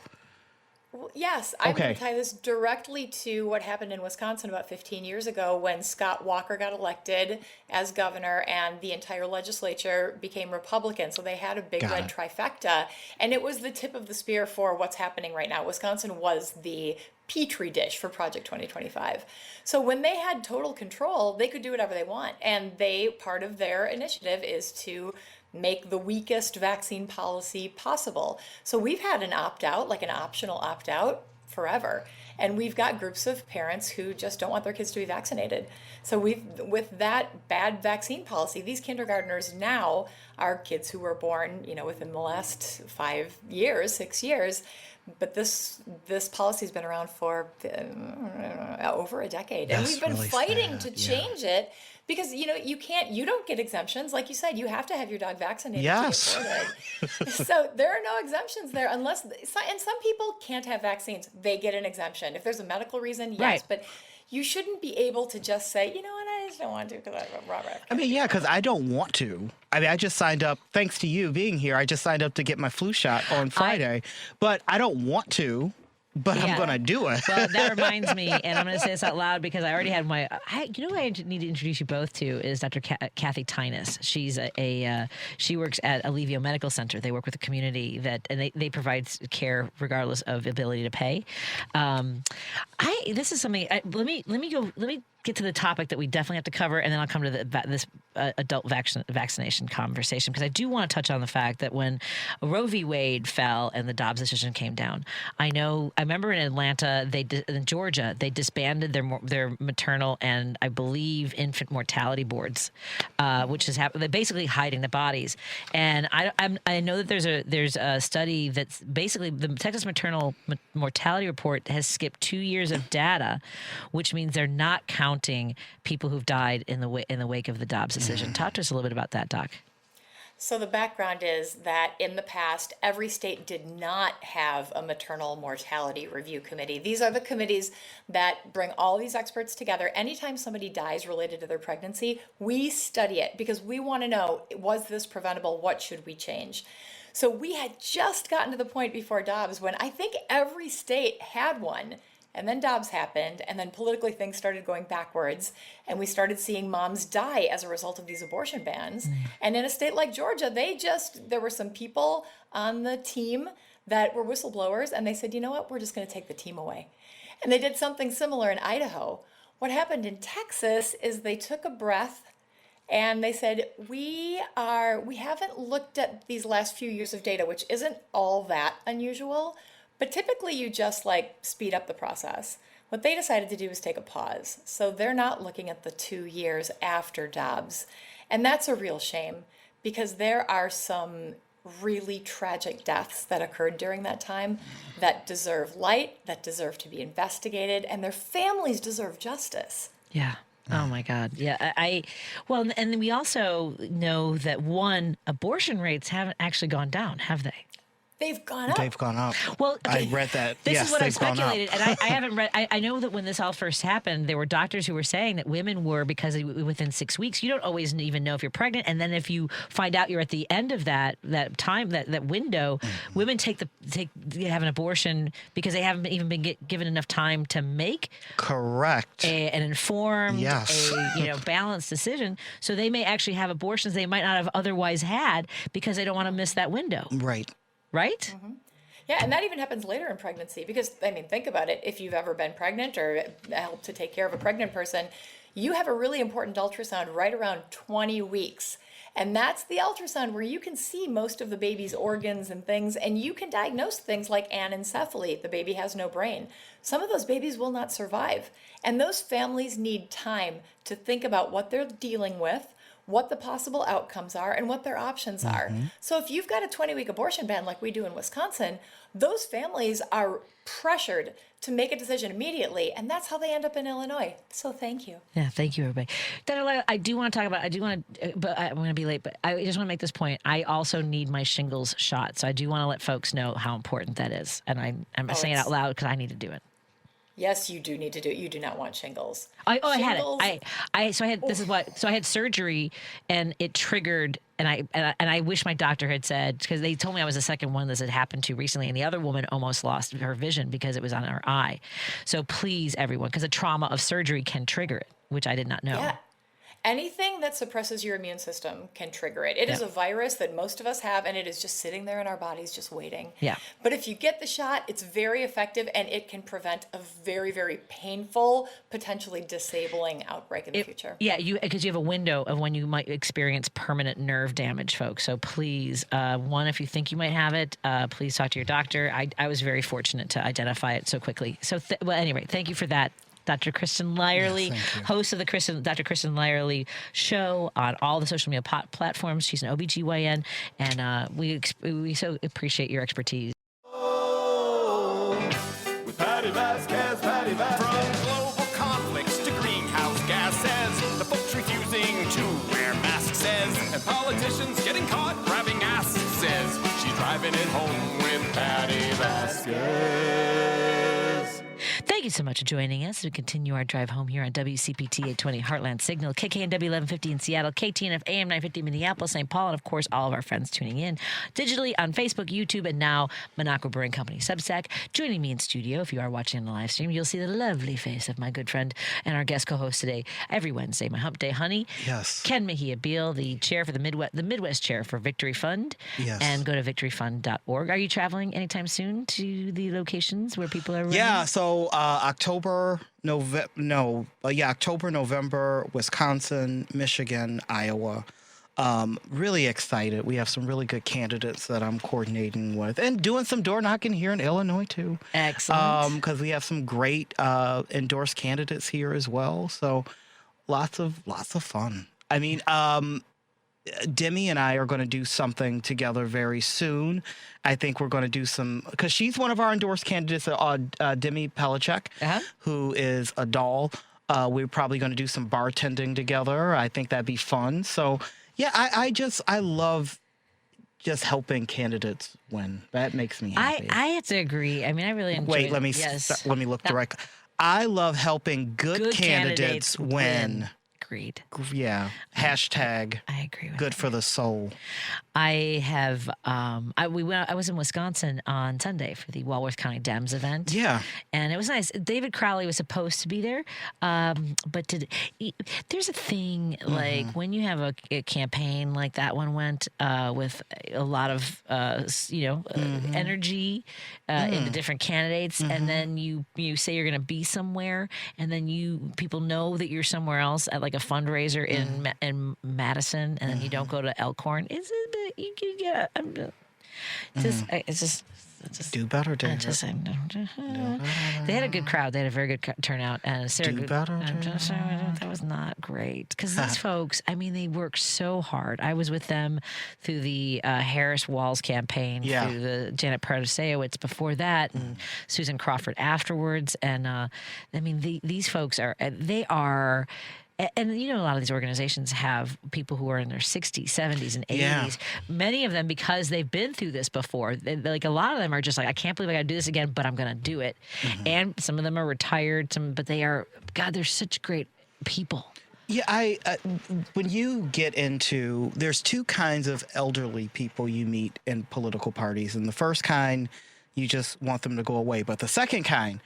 Well, yes, I'm going to tie this directly to what happened in Wisconsin about 15 years ago when Scott Walker got elected as governor and the entire legislature became Republican. So they had a big red trifecta. And it was the tip of the spear for what's happening right now. Wisconsin was the petri dish for Project 2025. So when they had total control, they could do whatever they want. And part of their initiative is to make the weakest vaccine policy possible. So we've had an opt-out, like an optional opt-out forever. And we've got groups of parents who just don't want their kids to be vaccinated. So with that bad vaccine policy, these kindergartners now are kids who were born, within the last 6 years. But this policy has been around for over a decade. And we've been fighting to change it. Because, you don't get exemptions. Like you said, you have to have your dog vaccinated. Yes. To be afforded. So there are no exemptions there and some people can't have vaccines. They get an exemption. If there's a medical reason, yes. Right. But you shouldn't be able to just say, you know what, I just don't want to because I have a raw rat. Because I don't want to. I just signed up, thanks to you being here, I just signed up to get my flu shot on Friday. But I don't want to. But I'm going to do it. Well, that reminds me, and I'm going to say this out loud because I already had who I need to introduce you both to is Dr. Kathy Tynas. She's she works at Alivio Medical Center. They work with a community and they provide care regardless of ability to pay. This is something. Let me get to the topic that we definitely have to cover, and then I'll come to this adult vaccination conversation, because I do want to touch on the fact that when Roe v. Wade fell and the Dobbs decision came down, I remember in Atlanta, in Georgia, they disbanded their maternal and I believe infant mortality boards, which is they're basically hiding the bodies. And I know that there's a study that's basically the Texas maternal mortality report has skipped 2 years of data, which means they're not counting people who've died in the wake of the Dobbs decision. Talk to us a little bit about that, Doc. So the background is that in the past, every state did not have a maternal mortality review committee. These are the committees that bring all these experts together. Anytime somebody dies related to their pregnancy, we study it because we want to know, was this preventable? What should we change? So we had just gotten to the point before Dobbs when I think every state had one. And then Dobbs happened, and then politically things started going backwards, and we started seeing moms die as a result of these abortion bans. And in a state like Georgia, there were some people on the team that were whistleblowers, and they said, you know what, we're just going to take the team away. And they did something similar in Idaho. What happened in Texas is they took a breath, and they said, we haven't looked at these last few years of data, which isn't all that unusual, but typically you just speed up the process. What they decided to do is take a pause. So they're not looking at the 2 years after Dobbs. And that's a real shame because there are some really tragic deaths that occurred during that time that deserve light, that deserve to be investigated, and their families deserve justice. Yeah. Oh my God. Yeah. And we also know that abortion rates haven't actually gone down, have they? They've gone up. They've gone up. Well, I read that. This yes, is what I they've gone up. speculated, and I haven't read. I know that when this all first happened, there were doctors who were saying that women were, because within 6 weeks, you don't always even know if you're pregnant, and then if you find out you're at the end of that time, that window, women have an abortion because they haven't even been given enough time to make an informed, balanced decision. So they may actually have abortions they might not have otherwise had because they don't want to miss that window. Right. Right? Mm-hmm. Yeah, and that even happens later in pregnancy because, think about it. If you've ever been pregnant or helped to take care of a pregnant person, you have a really important ultrasound right around 20 weeks. And that's the ultrasound where you can see most of the baby's organs and things, and you can diagnose things like anencephaly. The baby has no brain. Some of those babies will not survive. And those families need time to think about what they're dealing with, what the possible outcomes are, and what their options are. So if you've got a 20-week abortion ban like we do in Wisconsin, those families are pressured to make a decision immediately, and that's how they end up in Illinois. So thank you. Yeah, thank you, everybody. Dr. I do want to talk about, but I'm going to be late, but I just want to make this point. I also need my shingles shot, so I do want to let folks know how important that is. And I'm saying it out loud because I need to do it. Yes, you do need to do it. You do not want shingles. I had it. I had surgery, and it triggered and I wish my doctor had said, because they told me I was the second one this had happened to recently, and the other woman almost lost her vision because it was on her eye. So please, everyone, because a trauma of surgery can trigger it, which I did not know. Yeah. Anything that suppresses your immune system can trigger it. It is a virus that most of us have, and it is just sitting there in our bodies just waiting. Yeah. But if you get the shot, it's very effective, and it can prevent a very, very painful, potentially disabling outbreak in the future. Yeah, because you have a window of when you might experience permanent nerve damage, folks. So please, one, if you think you might have it, please talk to your doctor. I was very fortunate to identify it so quickly. So, anyway, thank you for that. Dr. Kristen Lyerly, host of the Dr. Kristen Lyerly show on all the social media platforms. She's an OBGYN, and we so appreciate your expertise. With Patti Vasquez, Patti Vasquez. From global conflicts to greenhouse gases, the folks refusing to wear masks says, and politicians getting caught grabbing ass says, she's driving it home with Patti Vasquez. Thank you so much for joining us. We continue our drive home here on WCPT 820 Heartland Signal, KKNW 1150 in Seattle, KTNF AM 950 Minneapolis, St. Paul, and of course, all of our friends tuning in digitally on Facebook, YouTube, and now Minocqua Brewing Company Substack. Joining me in studio, if you are watching on the live stream, you'll see the lovely face of my good friend and our guest co-host today, every Wednesday, my Hump Day honey. Yes. Ken Mejia-Beal, the chair for the Midwest chair for Victory Fund. Yes. And go to victoryfund.org. Are you traveling anytime soon to the locations where people are running? Yeah, so October, November, Wisconsin, Michigan, Iowa. Really excited. We have some really good candidates that I'm coordinating with and doing some door knocking here in Illinois too. Excellent. Because we have some great endorsed candidates here as well. So lots of fun. I mean, Demi and I are going to do something together very soon. I think we're going to do some, because she's one of our endorsed candidates, Demi Pelacek, who is a doll. We're probably going to do some bartending together. I think that'd be fun. So, yeah, I love just helping candidates win. That makes me happy. I have to agree. I mean, I really enjoy Wait, let me look direct. I love helping good candidates win. Agreed. Yeah. Hashtag. I agree with good that. for the soul. I have. I was in Wisconsin on Sunday for the Walworth County Dems event. Yeah, and it was nice. David Crowley was supposed to be there, but there's a thing like when you have a campaign like that one went with a lot of energy in the different candidates, and then you say you're going to be somewhere, and then people know that you're somewhere else at like a fundraiser in Madison, and then you don't go to Elkhorn. It's just do better, David. They had a good crowd. They had a very good turnout. And Sarah, that was not great because these folks. I mean, they work so hard. I was with them through the Harris Walls campaign, through the Janet Protasiewicz before that, and Susan Crawford afterwards. And I mean, these folks are. They are. And a lot of these organizations have people who are in their 60s, 70s, and 80s. Yeah. Many of them, because they've been through this before, like a lot of them are just like, I can't believe I got to do this again, but I'm going to do it. And some of them are retired, but they are, God, they're such great people. Yeah, when you get into, there's two kinds of elderly people you meet in political parties. And the first kind, you just want them to go away. But the second kind,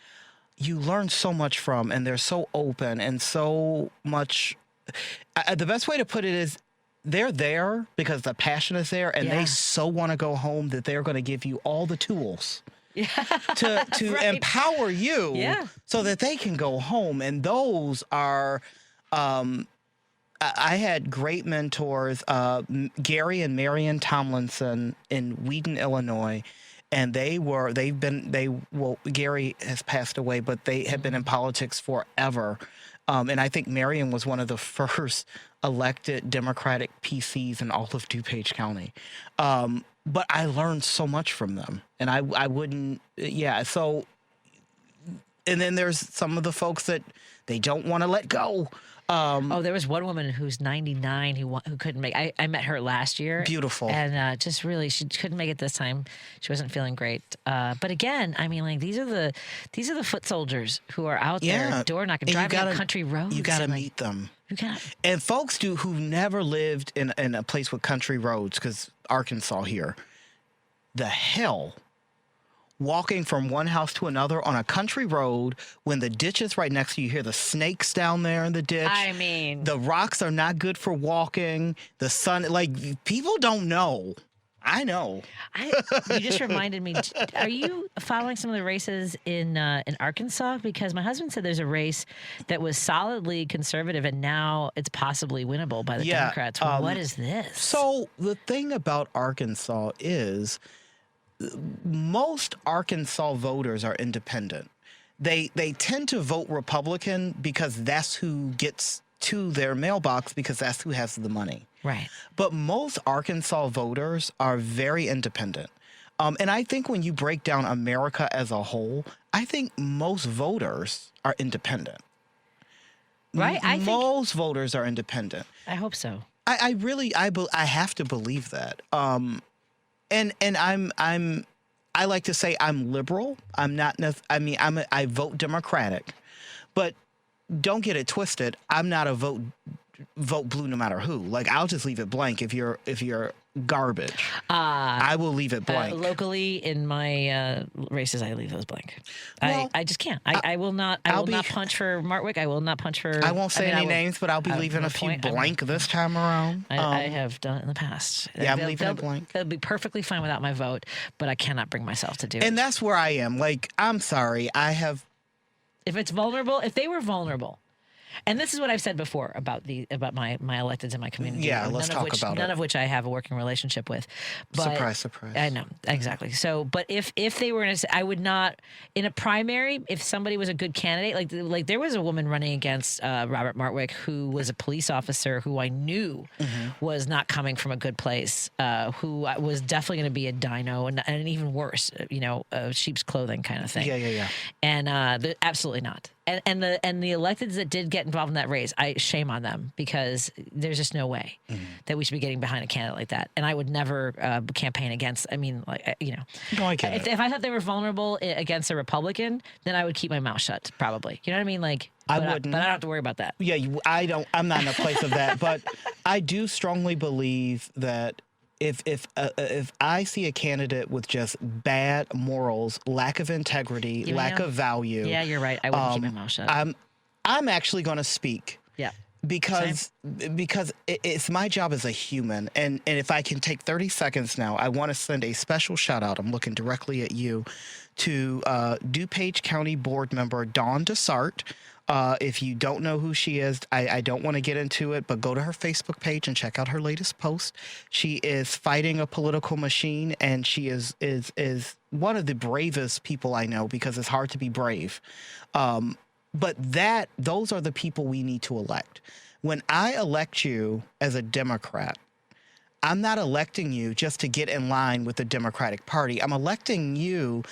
you learn so much from, and they're so open and so much. The best way to put it is they're there because the passion is there, and they so want to go home that they're going to give you all the tools to empower you so that they can go home. And those are, I had great mentors, Gary and Marion Tomlinson in Wheaton, Illinois. And Gary has passed away, but they have been in politics forever. And I think Marion was one of the first elected Democratic PCs in all of DuPage County. But I learned so much from them. And I wouldn't, so and then there's some of the folks that they don't want to let go. There was one woman who's 99 who couldn't make. I met her last year. Beautiful. And just really, she couldn't make it this time. She wasn't feeling great. But again, I mean, like these are the foot soldiers who are out there door knocking, driving on country roads. You got to meet them. And folks who never lived in a place with country roads, because Arkansas here, the hell. Walking from one house to another on a country road when the ditch is right next to you, hear the snakes down there in the ditch. I mean, the rocks are not good for walking. The sun, like people don't know. I know. You just reminded me. Are you following some of the races in Arkansas? Because my husband said there's a race that was solidly conservative and now it's possibly winnable by the Democrats. What is this? So the thing about Arkansas is, most Arkansas voters are independent. They tend to vote Republican because that's who gets to their mailbox because that's who has the money. Right. But most Arkansas voters are very independent. And I think when you break down America as a whole, I think most voters are independent. Right. Most voters are independent. I hope so. I really have to believe that. And I like to say I'm liberal. I'm not. I vote Democratic, but don't get it twisted. I'm not a vote blue no matter who. Like I'll just leave it blank if you're garbage. I will leave it blank. Locally in my races, I leave those blank. Well, I just can't. I will not. I will not punch for Martwick. I will not punch for. I won't say any names, but I'll be leaving a few blank this time around. I have done it in the past. Yeah, I'm leaving it blank. They'll be perfectly fine without my vote, but I cannot bring myself to do it. And that's where I am. Like, I'm sorry. If it's vulnerable, if they were vulnerable. And this is what I've said before about my electeds in my community. Yeah, let's talk about it. None of which I have a working relationship with. But surprise. I know, exactly. So, but if they were I would not, in a primary, if somebody was a good candidate, like there was a woman running against Robert Martwick who was a police officer who I knew was not coming from a good place, who was definitely going to be a dino and even worse, sheep's clothing kind of thing. Yeah. And absolutely not. And the electeds that did get involved in that race, I shame on them because there's just no way that we should be getting behind a candidate like that. And I would never campaign against. I mean, No, I get it. If I thought they were vulnerable against a Republican, then I would keep my mouth shut. Probably, you know what I mean? Like I wouldn't, but I don't have to worry about that. Yeah, I don't. I'm not in a place of that, but I do strongly believe that. If I see a candidate with just bad morals, lack of integrity, lack of value, yeah, you're right. I wouldn't keep my mouth shut. I'm actually going to speak. Yeah. Because it's my job as a human, and if I can take 30 seconds now, I want to send a special shout out. I'm looking directly at you to DuPage County Board Member Dawn Desart. If you don't know who she is, I don't want to get into it, but go to her Facebook page and check out her latest post. She is fighting a political machine, and she is one of the bravest people I know because it's hard to be brave. But those are the people we need to elect. When I elect you as a Democrat, I'm not electing you just to get in line with the Democratic Party. I'm electing you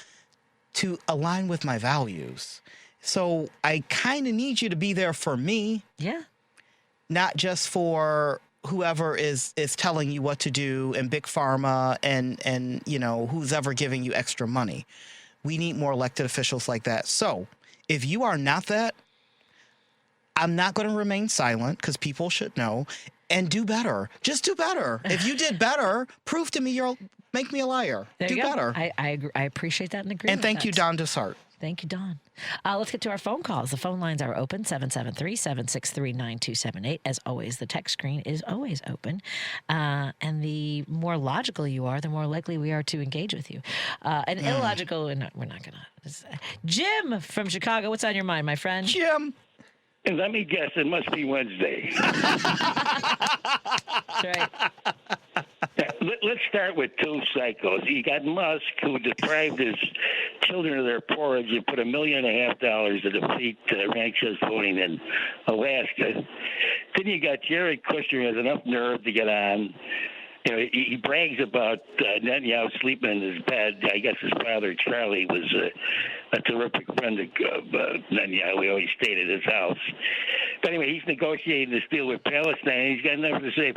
to align with my values. So I kind of need you to be there for me. Yeah. Not just for whoever is telling you what to do and Big Pharma and who's ever giving you extra money. We need more elected officials like that. So if you are not that, I'm not going to remain silent because people should know and do better. Just do better. If you did better, prove to me make me a liar. There do you go. better. I appreciate that and agree. And thank you, Don Desart. Thank you, Don. Let's get to our phone calls. The phone lines are open, 773-763-9278. As always, the text screen is always open. And the more logical you are, the more likely we are to engage with you. And illogical, we're not going to. Jim from Chicago, what's on your mind, my friend? Jim. Let me guess, it must be Wednesday. That's right. Let's start with two cycles. You got Musk, who deprived his children of their porridge and put $1.5 million to defeat ranked-choice voting in Alaska. Then you got Jared Kushner, who has enough nerve to get on he brags about Netanyahu sleeping in his bed. I guess his father, Charlie, was a terrific friend of Netanyahu. We always stayed at his house. But anyway, he's negotiating this deal with Palestine, and he's got nothing to say.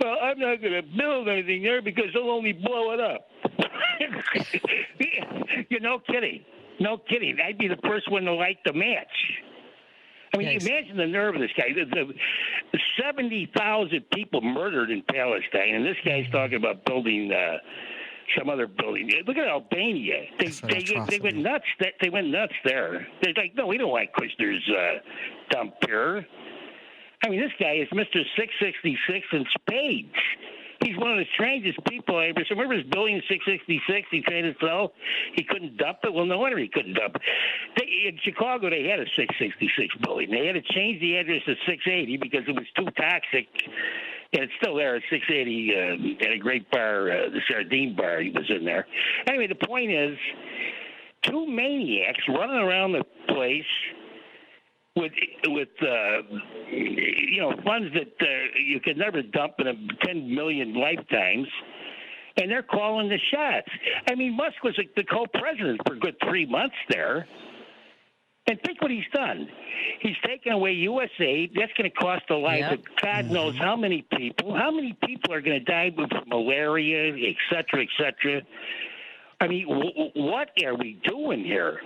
Well, I'm not going to build anything there because they'll only blow it up. No kidding. No kidding. I'd be the first one to light the match. I mean, imagine the nerve of this guy. The 70,000 people murdered in Palestine, and this guy's talking about building some other building. Look at Albania. They went nuts. They went nuts there. They're like, no, we don't want Kushner's dump here. I mean, this guy is Mr. 666 in spades. He's one of the strangest people I ever saw. Remember his building 666 he tried to sell? He couldn't dump it? Well, no wonder he couldn't dump it. In Chicago, they had a 666 building. They had to change the address to 680 because it was too toxic. And it's still there at 680 at a great bar, the Sardine Bar. He was in there. Anyway, the point is, two maniacs running around the place with funds that you could never dump in 10 million lifetimes, and they're calling the shots. I mean, Musk was the co-president for a good 3 months there. And think what he's done. He's taken away USAID. That's going to cost the lives of God knows how many people. How many people are going to die from malaria, et cetera, et cetera? I mean, what are we doing here?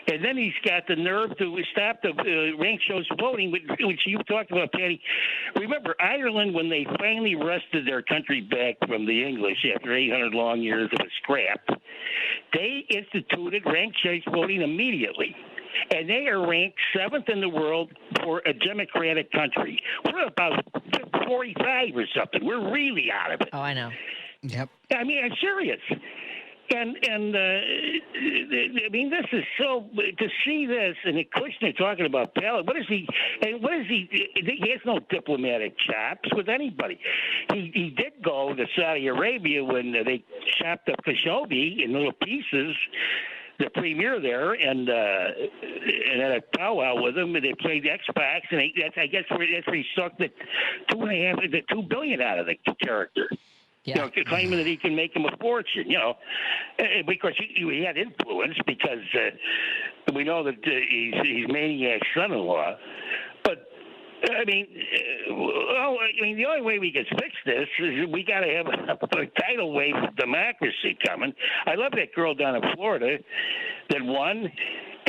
And then he's got the nerve to stop the ranked choice voting, which you talked about, Patty. Remember, Ireland, when they finally wrested their country back from the English after 800 long years of a scrap, they instituted ranked choice voting immediately. And they are ranked 7th in the world for a democratic country. We're about 45 or something. We're really out of it. Oh, I know. Yep. I mean, I'm serious. And I mean, this is so to see this and Kushner talking about Palestine. What is he? He has no diplomatic chops with anybody. He did go to Saudi Arabia when they chopped up Khashoggi in little pieces. The premier there and had a powwow with him, and they played Xbox, and I guess that's where he sucked the $2 billion out of the character. Yeah. Claiming that he can make him a fortune, because he had influence because we know that he's Maniac's son-in-law. But I mean, the only way we can fix this is we got to have a tidal wave of democracy coming. I love that girl down in Florida that won.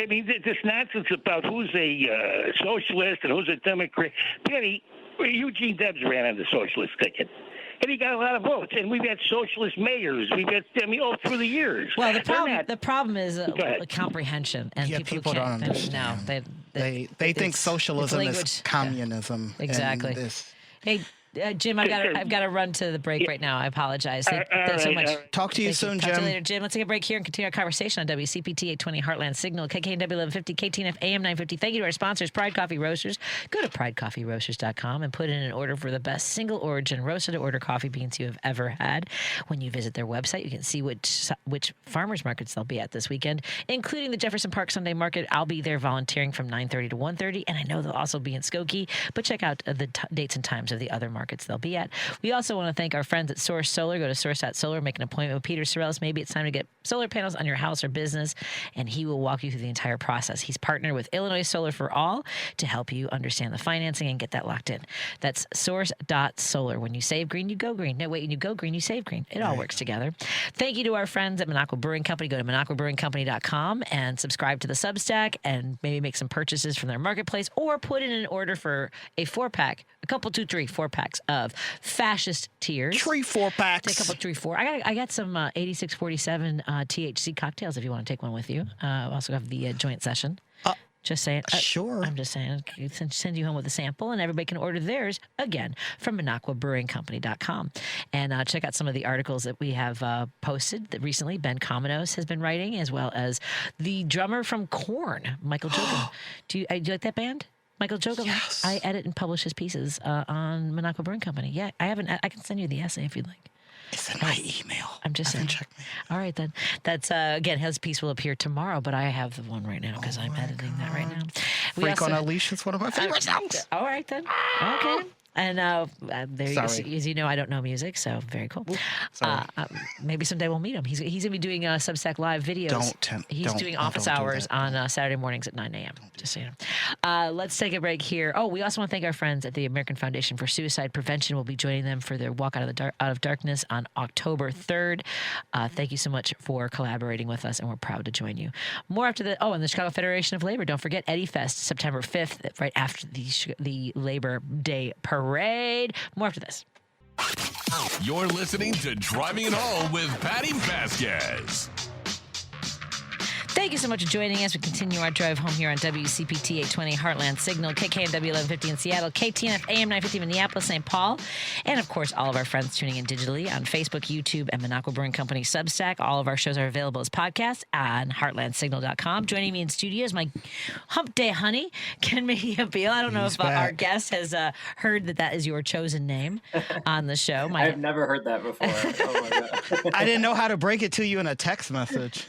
I mean, this nonsense about who's a socialist and who's a Democrat. Penny, Eugene Debs ran on the socialist ticket. And he got a lot of votes, and we've had socialist mayors. All through the years. Well, the problem is comprehension, and people don't understand. No, they think socialism is communism. Yeah. Exactly. Hey, Jim, I've got to run to the break right now. I apologize. Thanks so much. Talk to you soon, Jim. Talk to you later, Jim. Let's take a break here and continue our conversation on WCPT 820 Heartland Signal, KKNW 1150, KTNF AM 950. Thank you to our sponsors, Pride Coffee Roasters. Go to pridecoffeeroasters.com and put in an order for the best single origin roasted to order coffee beans you have ever had. When you visit their website, you can see which farmers markets they'll be at this weekend, including the Jefferson Park Sunday Market. I'll be there volunteering from 9:30 to 1:30, and I know they'll also be in Skokie, but check out the dates and times of the other markets they'll be at. We also want to thank our friends at Source Solar. Go to source.solar, make an appointment with Peter Sorrells. Maybe it's time to get solar panels on your house or business, and he will walk you through the entire process. He's partnered with Illinois Solar for All to help you understand the financing and get that locked in. That's source.solar. When you save green, you go green. No, wait, when you go green, you save green. It all works together. Thank you to our friends at Minocqua Brewing Company. Go to minocquabrewingcompany.com and subscribe to the Substack and maybe make some purchases from their marketplace or put in an order for a 4-pack, a couple, 2, 3, 4-packs of fascist tears. 3, 4-packs. Take a couple, 3, 4. I got some 8647 THC cocktails if you want to take one with you. I also have the joint session. Just saying. Sure. I'm just saying. Send you home with a sample, and everybody can order theirs, again, from MinocquaBrewingCompany.com. And check out some of the articles that we have posted that recently. Ben Cominos has been writing, as well as the drummer from Korn, Michael Jokum. Do you like that band? Michael Jokum. Yes. I edit and publish his pieces on Minocqua Brewing Company. Yeah, I can send you the essay if you'd like. It's in my email. I'm just saying. All right, then. That's, again, his piece will appear tomorrow, but I have the one right now because I'm editing that right now. Freak on a Leash is one of my favorites. All right, then. Okay. And as you know, I don't know music, so very cool. Maybe someday we'll meet him. He's going to be doing Substack Live videos. He's doing office hours on Saturday mornings at 9 a.m. Just so you know. Let's take a break here. Oh, we also want to thank our friends at the American Foundation for Suicide Prevention. We'll be joining them for their Walk Out of Darkness on October 3rd. Thank you so much for collaborating with us, and we're proud to join you. More after the and the Chicago Federation of Labor. Don't forget Eddie Fest, September 5th, right after the Labor Day Parade. More after this. You're listening to Driving It Home with Patti Vasquez. Thank you so much for joining us. We continue our drive home here on WCPT 820 Heartland Signal, KKNW 1150 in Seattle, KTNF AM 950 Minneapolis, St. Paul, and of course all of our friends tuning in digitally on Facebook, YouTube, and Minocqua Brewing Company Substack. All of our shows are available as podcasts on heartlandsignal.com. Joining me in studio is my hump day honey, Ken Mejia-Beal. I don't know if our guest has heard that is your chosen name on the show. I've never heard that before. Oh my God. I didn't know how to break it to you in a text message.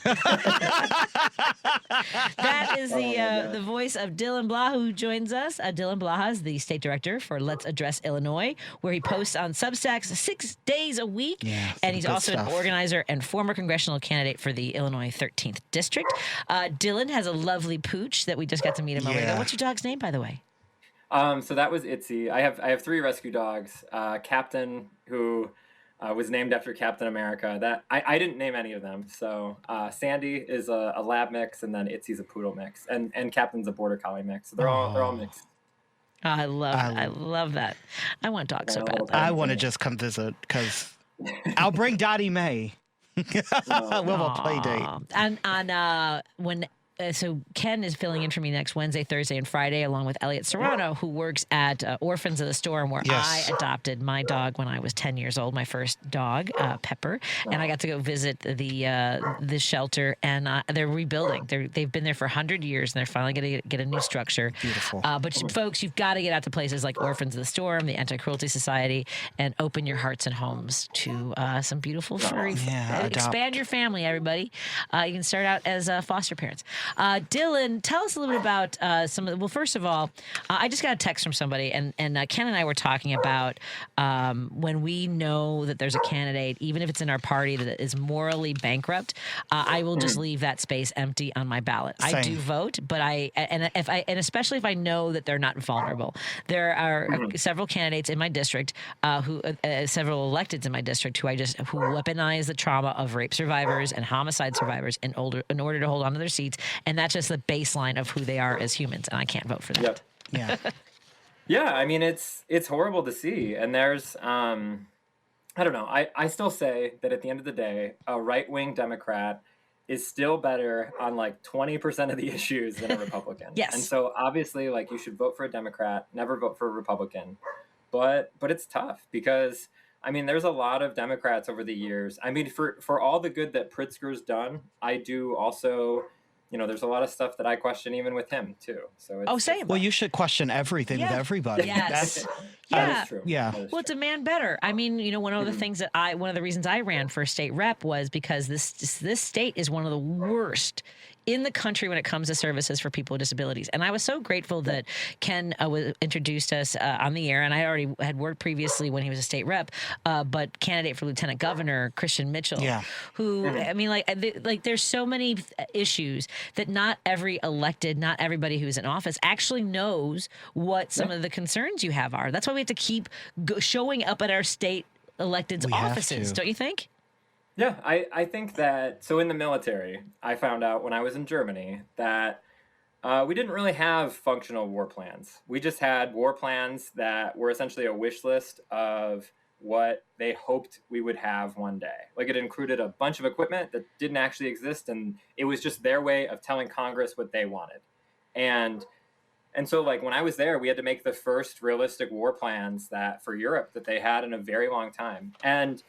That is the voice of Dylan Blaha, who joins us. Dylan Blaha is the state director for Let's Address Illinois, where he posts on Substack 6 days a week. Yeah, and he's also an organizer and former congressional candidate for the Illinois 13th District. Dylan has a lovely pooch that we just got to meet a moment ago. What's your dog's name, by the way? So that was Itzy. I have 3 rescue dogs. Captain, who was named after Captain America. That I didn't name any of them. So Sandy is a lab mix, and then Itzy's a poodle mix, and Captain's a border collie mix. So they're all mixed. Oh, I love that. I want dogs so bad. I want to just come visit because I'll bring Dottie Mae. We'll have a play date. And when. So Ken is filling in for me next Wednesday, Thursday, and Friday, along with Elliot Serrano, who works at Orphans of the Storm, where I adopted my dog when I was 10 years old, my first dog, Pepper, and I got to go visit the shelter, and they're rebuilding. They've been there for 100 years, and they're finally going to get a new structure. Beautiful. But folks, you've got to get out to places like Orphans of the Storm, the Anti-Cruelty Society, and open your hearts and homes to some beautiful furry. Expand your family, everybody. You can start out as foster parents. Dylan, tell us a little bit about well, first of all, I just got a text from somebody, and Ken and I were talking about when we know that there's a candidate, even if it's in our party, that is morally bankrupt, I will just leave that space empty on my ballot. Same. I do vote, but and especially if I know that they're not vulnerable. There are several candidates in my district, several electeds in my district who weaponize the trauma of rape survivors and homicide survivors in order to hold on to their seats. And that's just the baseline of who they are as humans, and I can't vote for that. Yep. Yeah. Yeah, I mean, it's horrible to see. And there's, I don't know, I still say that at the end of the day, a right-wing Democrat is still better on like 20% of the issues than a Republican. Yes. And so obviously, like, you should vote for a Democrat, never vote for a Republican. But it's tough because, I mean, there's a lot of Democrats over the years. I mean, for all the good that Pritzker's done, I do also... there's a lot of stuff that I question even with him too. So same. Well, you should question everything with everybody. Yes. That is true. Yeah. Well, demand better. I mean, one of the things one of the reasons I ran for state rep was because this state is one of the worst in the country when it comes to services for people with disabilities. And I was so grateful that Ken introduced us on the air, and I already had worked previously when he was a state rep, but candidate for lieutenant governor, Christian Mitchell, who, I mean, like there's so many issues that not everybody who's in office actually knows what some of the concerns you have are. That's why we have to keep showing up at our state electeds' offices, don't you think? Yeah, I think that, so in the military, I found out when I was in Germany that we didn't really have functional war plans. We just had war plans that were essentially a wish list of what they hoped we would have one day. Like, it included a bunch of equipment that didn't actually exist, and it was just their way of telling Congress what they wanted. And so, like, when I was there, we had to make the first realistic war plans for Europe that they had in a very long time. And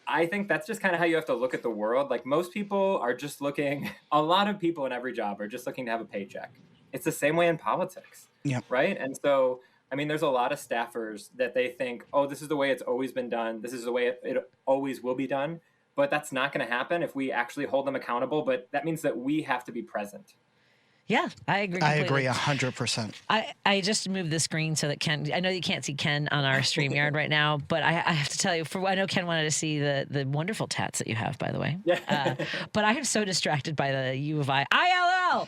I think that's just kind of how you have to look at the world. Like, most people are just looking, a lot of people in every job are just looking to have a paycheck. It's the same way in politics, right? And so, I mean, there's a lot of staffers that they think, oh, this is the way it's always been done. This is the way it always will be done. But that's not going to happen if we actually hold them accountable. But that means that we have to be present. Yeah, I agree completely. I agree 100%. I just moved the screen so that Ken, I know you can't see Ken on our StreamYard right now, but I have to tell you, I know Ken wanted to see the wonderful tats that you have, by the way. Yeah. But I am so distracted by the U of ILL.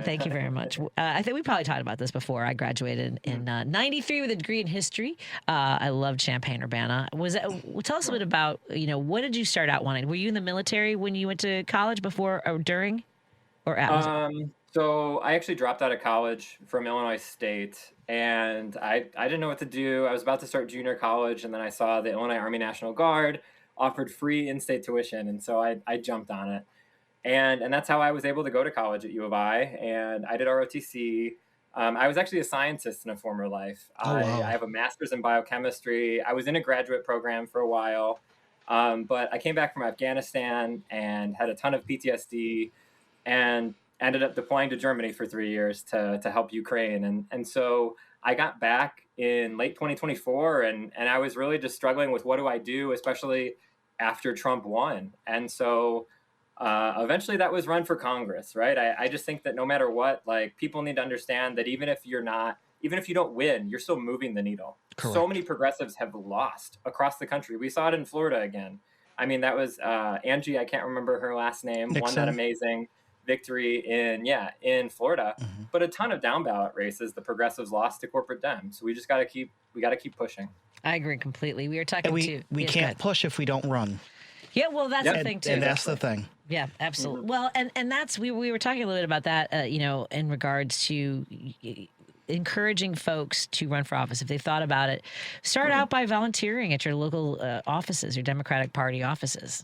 Thank you very much. I think we probably talked about this before. I graduated in 93 with a degree in history. I loved Champaign-Urbana. Tell us a bit about, what did you start out wanting? Were you in the military when you went to college before or during? Or so I actually dropped out of college from Illinois State, and I didn't know what to do. I was about to start junior college, and then I saw the Illinois Army National Guard offered free in-state tuition, and so I jumped on it. And that's how I was able to go to college at U of I, and I did ROTC. I was actually a scientist in a former life. Oh, wow. I have a master's in biochemistry. I was in a graduate program for a while, but I came back from Afghanistan and had a ton of PTSD, and ended up deploying to Germany for 3 years to help Ukraine. And so I got back in late 2024, and I was really just struggling with what do I do, especially after Trump won. And so eventually that was run for Congress, right? I just think that no matter what, like, people need to understand that even if you don't win, you're still moving the needle. Correct. So many progressives have lost across the country. We saw it in Florida again. I mean, that was Angie, I can't remember her last name, Nixon. won that amazing victory in Florida, but a ton of down ballot races the progressives lost to corporate Dems. So we just got to keep pushing. I agree completely. We were talking we can't push if we don't run. Yeah, well, that's the thing too. And that's the thing. Yeah, absolutely. Well, and that's we were talking a little bit about that, in regards to encouraging folks to run for office. If they've thought about it, start out by volunteering at your local offices, your Democratic Party offices.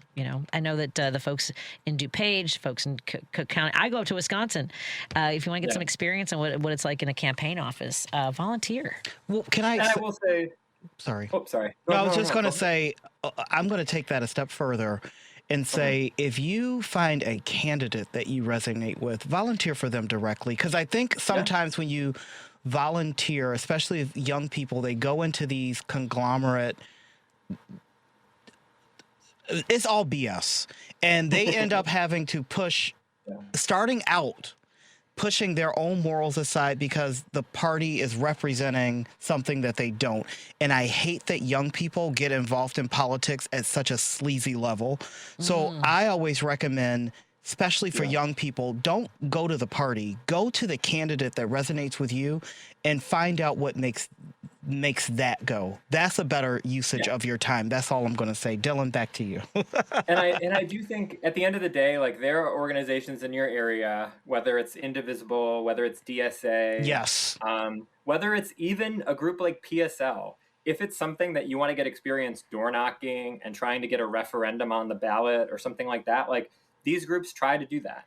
I know that the folks in DuPage, folks in Cook County, I go up to Wisconsin. If you want to get some experience on what it's like in a campaign office, volunteer. Well, I will say, sorry. Oh, sorry. I was just going to say, I'm going to take that a step further and say, if you find a candidate that you resonate with, volunteer for them directly. Because I think sometimes when you volunteer, especially young people, they go into these conglomerate, it's all BS. And they end up having to push, starting out, pushing their own morals aside because the party is representing something that they don't. And I hate that young people get involved in politics at such a sleazy level. So I always recommend, especially for young people, don't go to the party. Go to the candidate that resonates with you and find out what makes that go. That's a better usage of your time. That's all I'm going to say. Dylan, back to you. and I do think at the end of the day, like, there are organizations in your area, whether it's Indivisible, whether it's DSA, yes, whether it's even a group like PSL. If it's something that you want to get experience door knocking and trying to get a referendum on the ballot or something like that, like, these groups try to do that.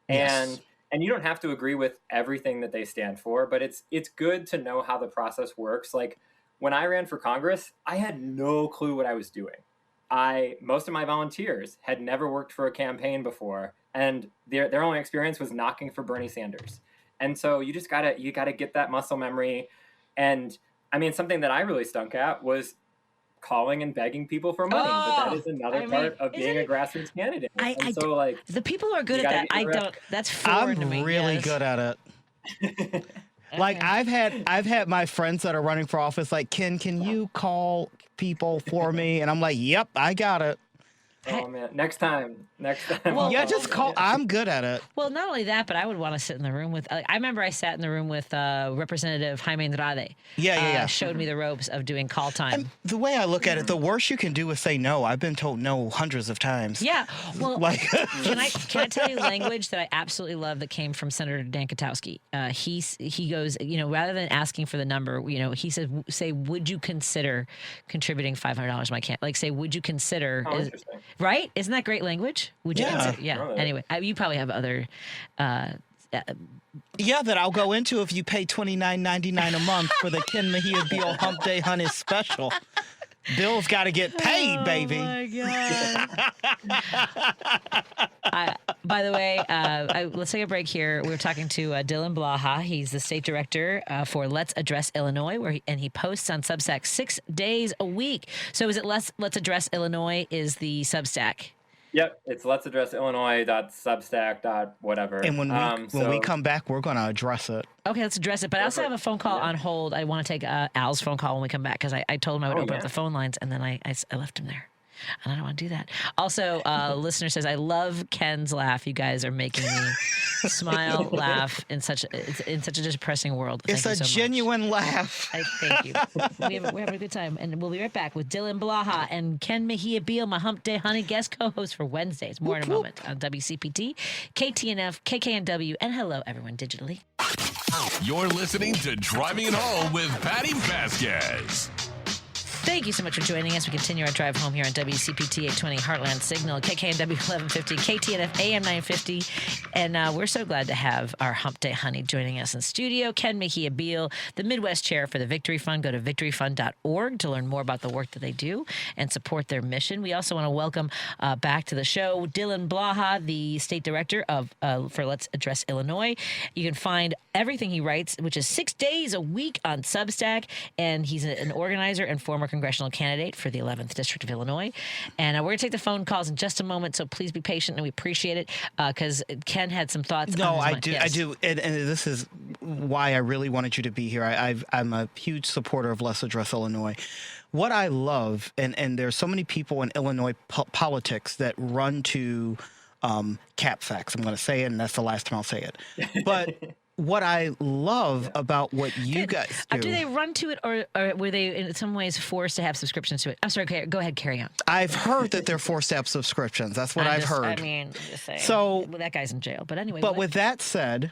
Yes. And you don't have to agree with everything that they stand for, but it's good to know how the process works. Like, when I ran for Congress, I had no clue what I was doing. Most of my volunteers had never worked for a campaign before, and their only experience was knocking for Bernie Sanders. And so you just gotta get that muscle memory. And I mean, something that I really stunk at was calling and begging people for money, but that is another part of being a grassroots candidate. So, like, the people who are good at that, I don't. That's foreign to me. I'm really good at it. Like, I've had my friends that are running for office like, Ken, can you call people for me? And I'm like, yep, I got it. Oh man, next time. Well, yeah, just call. I'm good at it. Well, not only that, but I would want to sit in the room with. I remember I sat in the room with Representative Jaime Andrade. Yeah. Showed me the ropes of doing call time. And the way I look at it, the worst you can do is say no. I've been told no hundreds of times. Yeah. Well, like, can I tell you language that I absolutely love that came from Senator Dan Katowski? He goes, rather than asking for the number, he says, say, would you consider contributing $500 to my camp? Like, say, would you consider? Interesting. Right? Isn't that great language? Would you consider? Yeah. Right. Anyway, you probably have other. Yeah, that I'll go into if you pay $29.99 a month for the Ken Mejia-Beal Hump Day Honey special. Bill's got to get paid, baby. Oh my God. By the way, let's take a break here. We were talking to Dylan Blaha. He's the state director for Let's Address Illinois, and he posts on Substack 6 days a week. So is it Let's Address Illinois is the Substack? Yep, it's let's address Illinois.substack.whatever. And when we come back, we're going to address it. Okay, let's address it. But I also have a phone call on hold. I want to take Al's phone call when we come back because I told him I would open up the phone lines, and then I left him there. And I don't want to do that. Also, listener says, I love Ken's laugh. You guys are making me smile, laugh in such a depressing world. It's a genuine laugh. Thank you. We're having a good time. And we'll be right back with Dylan Blaha and Ken Mejia-Beal, my Hump Day Honey guest co-host for Wednesdays. More in a moment on WCPT, KTNF, KKNW, and hello, everyone, digitally. You're listening to Driving It Home with Patti Vasquez. Thank you so much for joining us. We continue our drive home here on WCPT 820 Heartland Signal, KKNW 1150, KTNF AM 950. And we're so glad to have our Hump Day Honey joining us in studio. Ken Mejia-Beal, the Midwest Chair for the Victory Fund. Go to victoryfund.org to learn more about the work that they do and support their mission. We also want to welcome back to the show Dylan Blaha, the State Director for Let's Address Illinois. You can find everything he writes, which is 6 days a week on Substack. And he's an organizer and former congressional candidate for the 11th District of Illinois. And we're going to take the phone calls in just a moment, so please be patient, and we appreciate it because Ken had some thoughts. No, I do. Yes. I do. And this is why I really wanted you to be here. I'm a huge supporter of Let's Address Illinois. What I love, and there's so many people in Illinois politics that run to cap facts. I'm going to say it, and that's the last time I'll say it. But what I love about what you guys do. Do they run to it, or were they in some ways forced to have subscriptions to it? I'm sorry, go ahead, carry on. I've heard that they're forced to have subscriptions. That's what I've heard. I mean, just saying. So, well, that guy's in jail. But anyway. But with that said,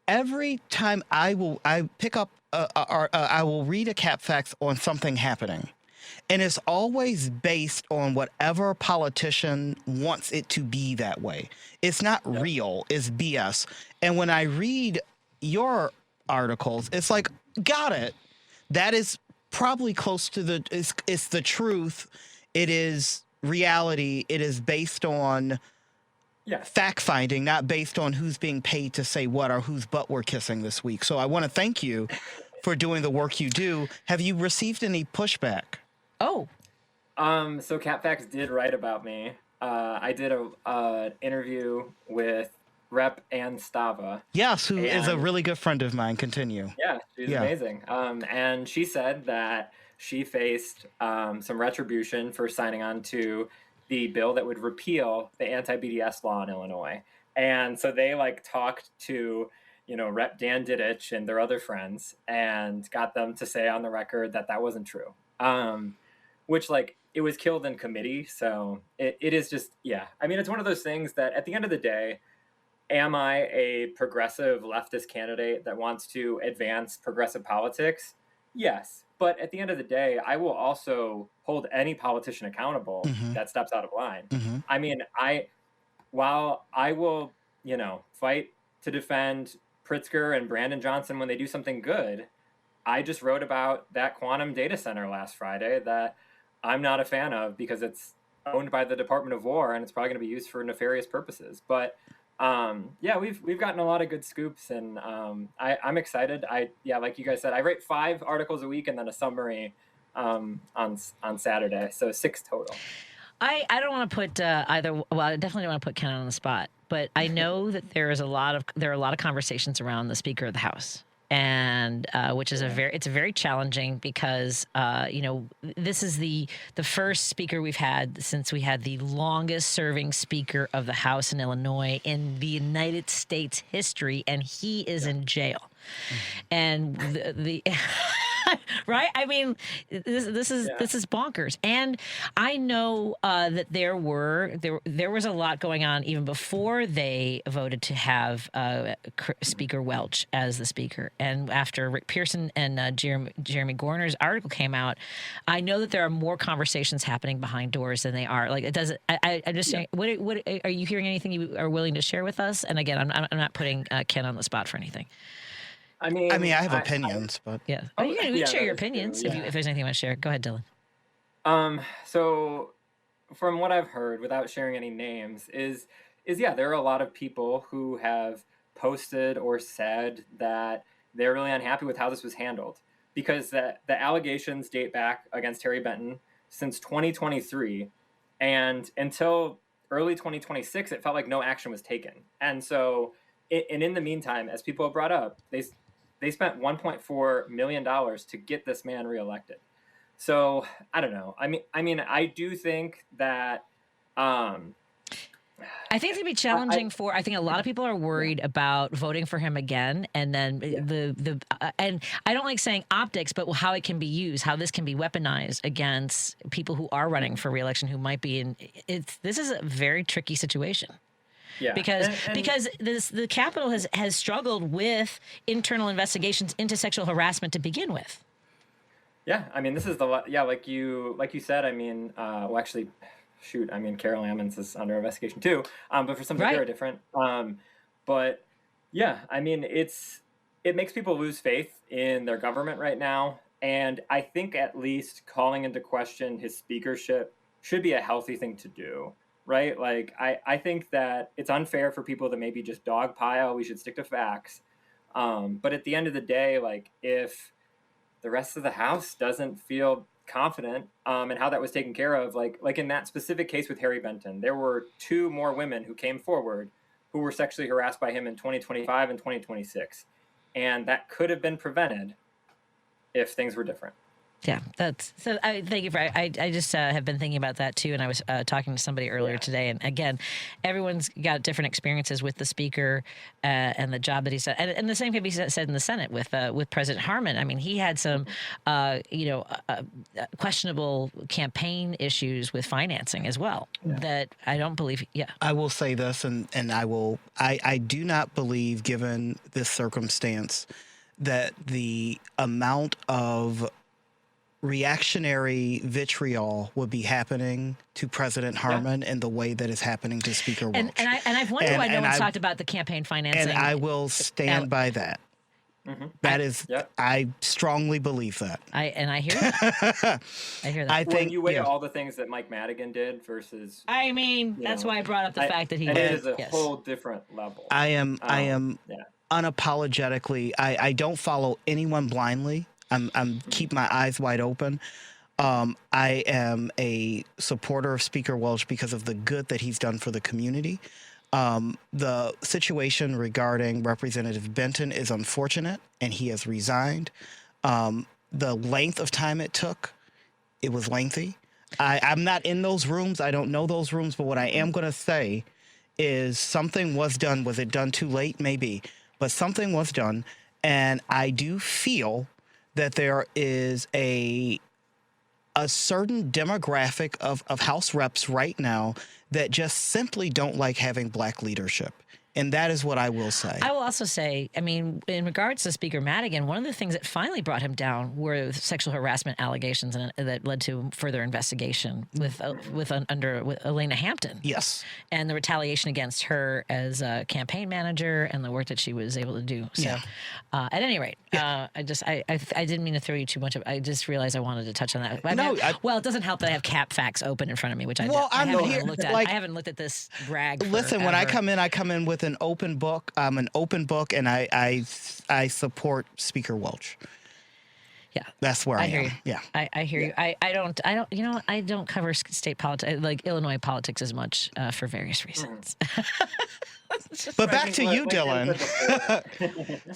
every time I pick up, I will read a cap facts on something happening. And it's always based on whatever politician wants it to be that way. It's not real. It's BS. And when I read your articles, it's like, got it. That is probably close to it's the truth. It is reality. It is based on fact finding, not based on who's being paid to say what or whose butt we're kissing this week. So I want to thank you for doing the work you do. Have you received any pushback? Oh. So CapFacts did write about me. I did an interview with Rep. Ann Stava. Yes, who is a really good friend of mine. Continue. Yeah, she's amazing. And she said that she faced some retribution for signing on to the bill that would repeal the anti-BDS law in Illinois. And so they talked to, Rep. Dan Diddich and their other friends and got them to say on the record that that wasn't true. Which it was killed in committee. So it is just, I mean, it's one of those things that at the end of the day, am I a progressive leftist candidate that wants to advance progressive politics? Yes. But at the end of the day, I will also hold any politician accountable that steps out of line. I mean, while I will, fight to defend Pritzker and Brandon Johnson when they do something good, I just wrote about that quantum data center last Friday that I'm not a fan of because it's owned by the Department of War and it's probably going to be used for nefarious purposes. But we've gotten a lot of good scoops, and I'm excited. Like you guys said, I write 5 articles a week and then a summary on Saturday, so 6 total. I don't want to put either. Well, I definitely don't want to put Ken on the spot, but I know that there are a lot of conversations around the Speaker of the House. And which is it's very challenging because this is the first speaker we've had since we had the longest serving Speaker of the House in Illinois in the United States history, and he is in jail. And the right? I mean, this is bonkers. And I know that there was a lot going on even before they voted to have Speaker Welch as the speaker. And after Rick Pearson and Jeremy Gorner's article came out, I know that there are more conversations happening behind doors than they are. It doesn't. I'm just saying. What are you hearing? Anything you are willing to share with us? And again, I'm not putting Ken on the spot for anything. I mean, I have opinions, but yeah. You can share your opinions if there's anything you want to share. Go ahead, Dylan. So from what I've heard, without sharing any names, is there are a lot of people who have posted or said that they're really unhappy with how this was handled because the allegations date back against Terry Benton since 2023, And until early 2026, it felt like no action was taken. And so, in the meantime, as people have brought up, they spent $1.4 million to get this man reelected. So I don't know. I mean, I do think that. I think it's gonna be challenging for. I think a lot of people are worried about voting for him again, and then and I don't like saying optics, but how it can be used, how this can be weaponized against people who are running for reelection who might be in. This is a very tricky situation. Yeah. Because the Capitol has struggled with internal investigations into sexual harassment to begin with. Yeah, I mean, this is like you said. I mean, well, actually. Shoot, I mean, Carol Ammons is under investigation too, but for something very different. But yeah, I mean, it makes people lose faith in their government right now, and I think at least calling into question his speakership should be a healthy thing to do, right? Like, I think that it's unfair for people to maybe just dogpile. We should stick to facts. But at the end of the day, like, if the rest of the House doesn't feel confident in how that was taken care of, like in that specific case with Harry Benton, there were 2 more women who came forward who were sexually harassed by him in 2025 and 2026, and that could have been prevented if things were different. Yeah, that's so. Thank you for. I just have been thinking about that too, and I was talking to somebody earlier today. And again, everyone's got different experiences with the speaker and the job that he's done. And the same can be said in the Senate with President Harmon. I mean, he had some, questionable campaign issues with financing as well. Yeah. That I don't believe. Yeah, I will say this, and I do not believe, given this circumstance, that the amount of reactionary vitriol would be happening to President Harmon in the way that is happening to Speaker Welch. And I've wondered why no one's talked about the campaign financing. And I will stand by that. Mm-hmm. That is, I strongly believe that. I hear that. I hear that. I think you weigh all the things that Mike Madigan did versus. I mean, that's why I brought up the fact that he. And it is a whole different level. I am unapologetically. I don't follow anyone blindly. I'm keep my eyes wide open. I am a supporter of Speaker Welch because of the good that he's done for the community. The situation regarding Representative Benton is unfortunate, and he has resigned. The length of time it took, it was lengthy. I'm not in those rooms. I don't know those rooms, but what I am going to say is something was done. Was it done too late? Maybe. But something was done, and I do feel that there is a certain demographic of House reps right now that just simply don't like having black leadership. And that is what I will say. I will also say, I mean, in regards to Speaker Madigan, one of the things that finally brought him down were sexual harassment allegations that led to further investigation with Elena Hampton. Yes. And the retaliation against her as a campaign manager and the work that she was able to do. So at any rate, I didn't mean to throw you too much. I just realized I wanted to touch on that. Well, it doesn't help that I have Cap Facts open in front of me, which I haven't looked at. I haven't looked at this brag. Listen, when I come in with an open book. I'm an open book, and I support Speaker Welch. Yeah, that's where I hear am. You. Yeah, I hear you. I don't. You know, I don't cover state politics, like Illinois politics, as much for various reasons. But back to you, Dylan.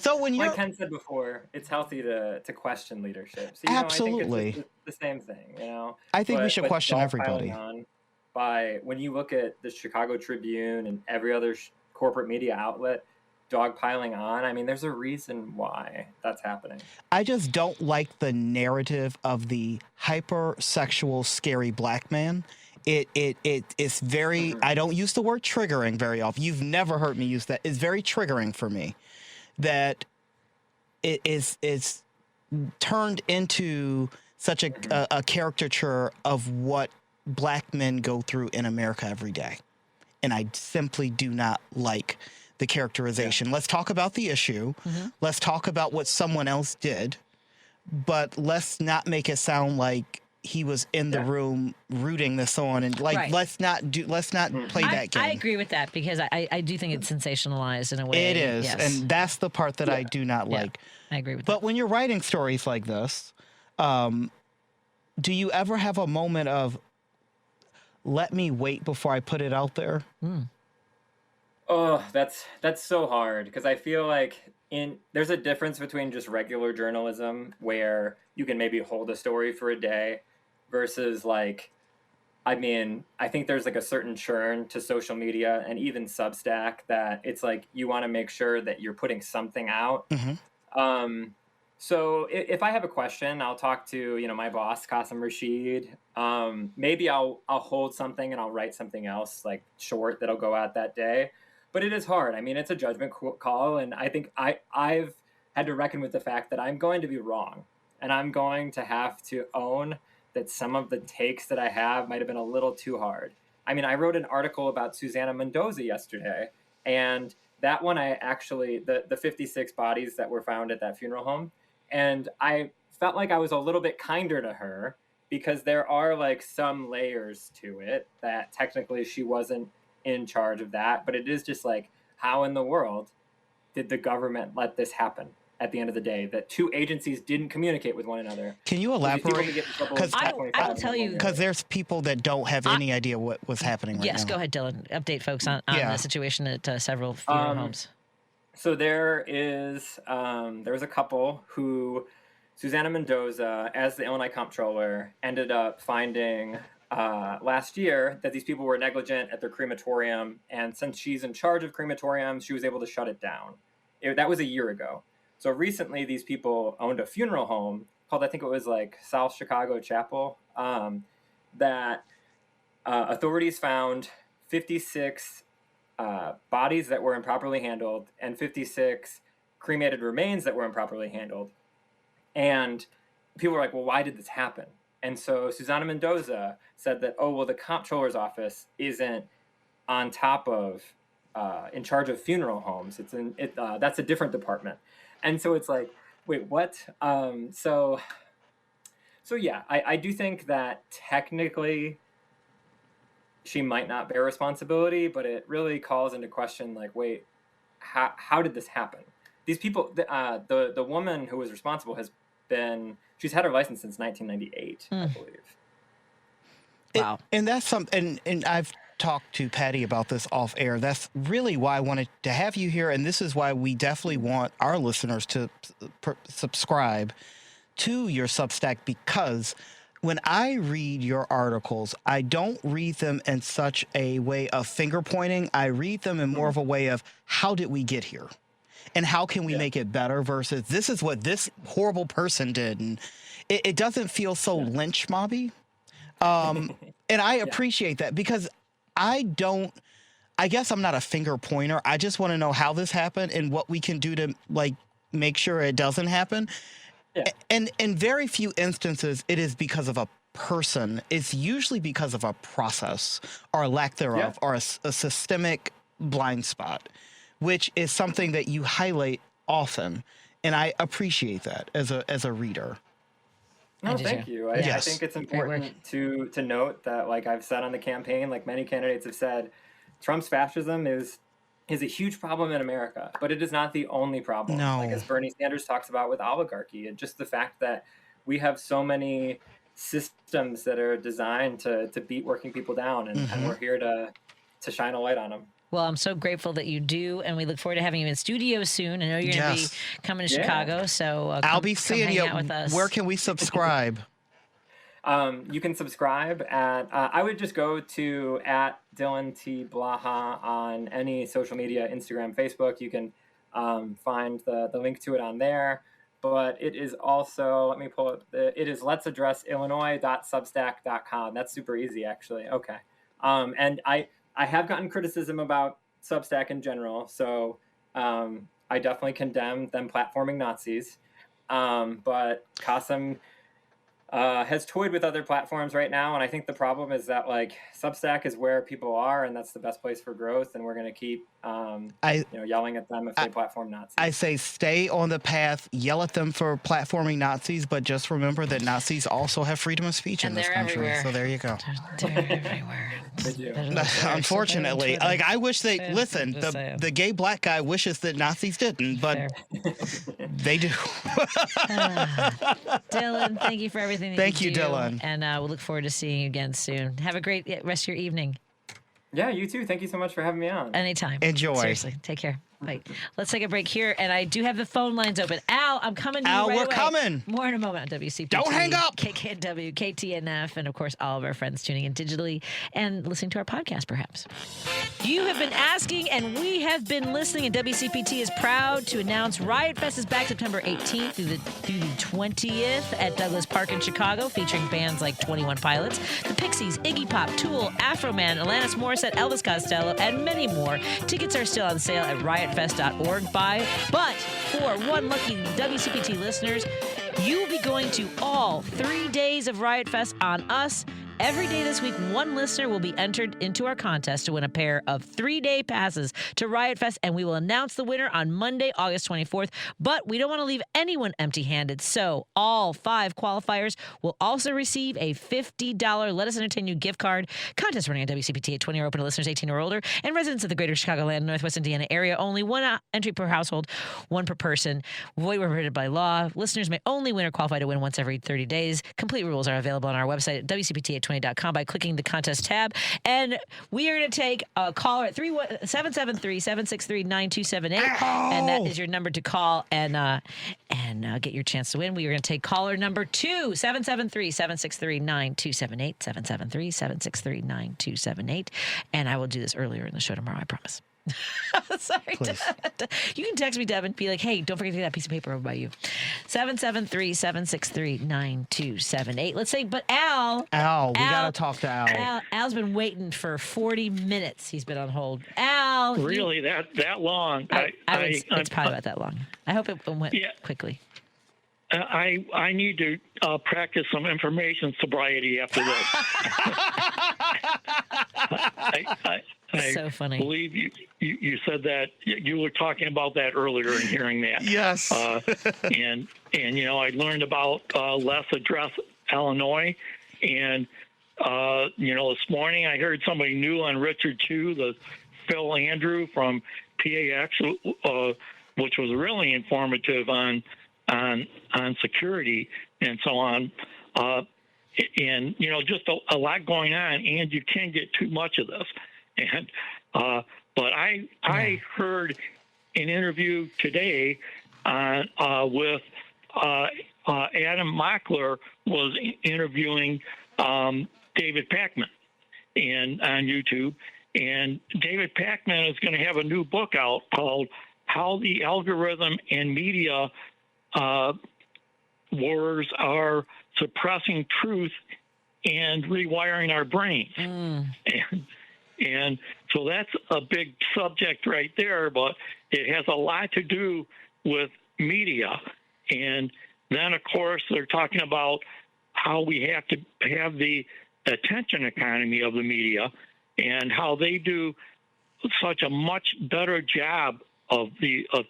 So when like Ken said before, it's healthy to question leadership. So, absolutely, I think it's the same thing. You know, I think we should question everybody. When you look at the Chicago Tribune and every other corporate media outlet dogpiling on, I mean, there's a reason why that's happening. I just don't like the narrative of the hypersexual, scary black man. It's very, I don't use the word triggering very often. You've never heard me use that. It's very triggering for me that it is turned into such a caricature of what black men go through in America every day. And I simply do not like the characterization. Let's talk about the issue. Mm-hmm. Let's talk about what someone else did, but let's not make it sound like he was in the room rooting this on, and let's not play that game. I agree with that because I do think it's sensationalized in a way. It is, and that's the part that I do not like. I agree with that. But when you're writing stories like this, do you ever have a moment of, let me wait before I put it out there? Oh, that's so hard, because I feel like there's a difference between just regular journalism where you can maybe hold a story for a day versus like, I mean, I think there's like a certain churn to social media and even Substack that it's like you want to make sure that you're putting something out. So if I have a question, I'll talk to, my boss, Qasim Rashid. Maybe I'll hold something and I'll write something else like short that'll go out that day. But it is hard. I mean, it's a judgment call. And I think I've had to reckon with the fact that I'm going to be wrong. And I'm going to have to own that some of the takes that I have might have been a little too hard. I mean, I wrote an article about Susana Mendoza yesterday. And that one, I actually, the 56 bodies that were found at that funeral home. And I felt like I was a little bit kinder to her because there are like some layers to it that technically she wasn't in charge of that. But it is just like, how in the world did the government let this happen at the end of the day? That two agencies didn't communicate with one another. Can you elaborate? Because I will tell you. Because there's people that don't have any idea what was happening right now. Yes, go ahead, Dylan. Update folks on the situation at several funeral homes. So there was a couple who, Susana Mendoza, as the Illinois comptroller, ended up finding last year that these people were negligent at their crematorium. And since she's in charge of crematoriums, she was able to shut it down. That was a year ago. So recently, these people owned a funeral home called, I think it was like South Chicago Chapel, that authorities found 56 bodies that were improperly handled and 56 cremated remains that were improperly handled. And people were like, well, why did this happen? And so Susana Mendoza said that, the comptroller's office isn't on top of, in charge of funeral homes. That's a different department. And so it's like, wait, what? So yeah, I do think that technically she might not bear responsibility, but it really calls into question, like, wait, how did this happen? These people, the woman who was responsible she's had her license since 1998, I believe. Wow. And that's something, and I've talked to Patti about this off air. That's really why I wanted to have you here. And this is why we definitely want our listeners to subscribe to your Substack, because when I read your articles, I don't read them in such a way of finger pointing. I read them in more of a way of, how did we get here? And how can we make it better versus this is what this horrible person did. And it doesn't feel so lynch mobby. And I appreciate that, because I guess I'm not a finger pointer. I just want to know how this happened and what we can do to like make sure it doesn't happen. Yeah. And in very few instances, it is because of a person. It's usually because of a process or a lack thereof, or a systemic blind spot, which is something that you highlight often. And I appreciate that as a reader. No, thank you. I think it's important to note that, like I've said on the campaign, like many candidates have said, Trump's fascism is a huge problem in America, but it is not the only problem. No. Like as Bernie Sanders talks about with oligarchy, and just the fact that we have so many systems that are designed to beat working people down, and we're here to shine a light on them. Well, I'm so grateful that you do, and we look forward to having you in studio soon. I know you're going to be coming to Chicago, so I'll be seeing you. With us. Where can we subscribe? You can subscribe at, I would just go to @DylanTBlaha on any social media, Instagram, Facebook. You can find the link to it on there. But it is also, let me pull up, it is let'saddressillinois.substack.com. That's super easy, actually. Okay. And I have gotten criticism about Substack in general, so I definitely condemn them platforming Nazis. But Qasim has toyed with other platforms right now, and I think the problem is that like Substack is where people are, and that's the best place for growth. And we're going to keep, yelling at them if they platform Nazis. I say stay on the path, yell at them for platforming Nazis, but just remember that Nazis also have freedom of speech in this country. Everywhere. So there you go. They're everywhere. They do. Unfortunately, like I wish they listen. The gay black guy wishes that Nazis didn't, but they do. Dylan, thank you for everything everything that Thank you you, do. Dylan. And we'll look forward to seeing you again soon. Have a great rest of your evening. Yeah, you too. Thank you so much for having me on. Anytime. Enjoy. Seriously. Take care. Bye. Let's take a break here, and I do have the phone lines open. Al, I'm coming to you right away. Al, we're coming. More in a moment on WCPT. Don't hang up. KKNW, KTNF, and of course, all of our friends tuning in digitally and listening to our podcast, perhaps. You have been asking, and we have been listening, and WCPT is proud to announce Riot Fest is back September 18th through the 20th at Douglas Park in Chicago, featuring bands like 21 Pilots, The Pixies, Iggy Pop, Tool, Afroman, Alanis Morissette, Elvis Costello, and many more. Tickets are still on sale at riotfest.org. But for one lucky WCPT listeners, you will be going to all 3 days of Riot Fest on us. Every day this week, one listener will be entered into our contest to win a pair of 3-day passes to Riot Fest, and we will announce the winner on Monday, August 24th. But we don't want to leave anyone empty-handed, so all 5 qualifiers will also receive a $50 Let Us Entertain You gift card. Contest running at WCPT at 20 are open to listeners 18 or older, and residents of the greater Chicagoland, Northwest Indiana area. Only one entry per household, one per person. Void where prohibited by law. Listeners may only win or qualify to win once every 30 days. Complete rules are available on our website at WCPT820.com by clicking the contest tab. And we are going to take a caller at 773-763-9278. And that is your number to call and get your chance to win. We are going to take caller number 2, 773-763-9278, 773-763-9278. And I will do this earlier in the show tomorrow, I promise. Sorry, you can text me, Devin, be like, hey, don't forget to get that piece of paper over by you. 773-763-9278. Let's say, but Al, we got to talk to Al. Al's been waiting for 40 minutes. He's been on hold. Al. Really, that long? It's probably about that long. I hope it went quickly. I need to practice some information sobriety after this. So funny. I believe you said that you were talking about that earlier and hearing that. Yes. And I learned about Les Address Illinois, and this morning I heard somebody new on Richard 2, the Phil Andrew from PAX, which was really informative on security and so on. And just a lot going on, and you can't get too much of this. And but I heard an interview today with Adam Mockler was interviewing David Pakman on YouTube, and David Pakman is going to have a new book out called "How the Algorithm and Media Wars Are Suppressing Truth and Rewiring Our Brains." And so that's a big subject right there, but it has a lot to do with media. And then, of course, they're talking about how we have to have the attention economy of the media and how they do such a much better job of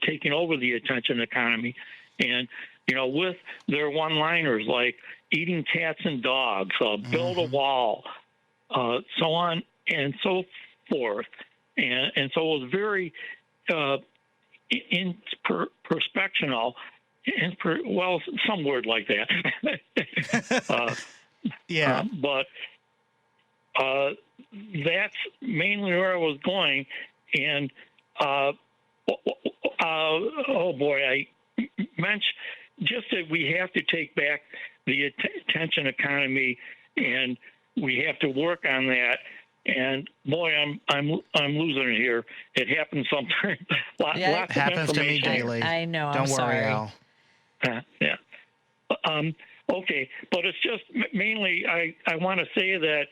taking over the attention economy. And, with their one-liners like eating cats and dogs, build a wall, so on and so forth. And so it was very perspectional, some word like that. But that's mainly where I was going. And, oh boy, I mentioned just that we have to take back the attention economy, and we have to work on that. And boy, I'm losing it here. It happens sometimes. It happens to me daily. I know. Don't worry, Al. Okay, but it's just mainly I want to say that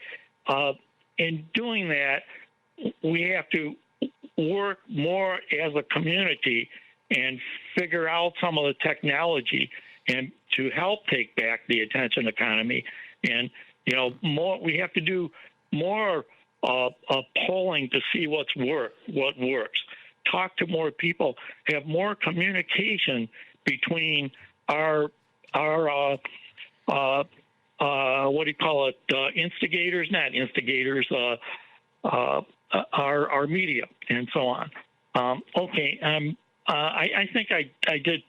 in doing that, we have to work more as a community and figure out some of the technology and to help take back the attention economy. And we have to do more polling to see what works. Talk to more people. Have more communication between our instigators, not instigators, our media and so on. I think I did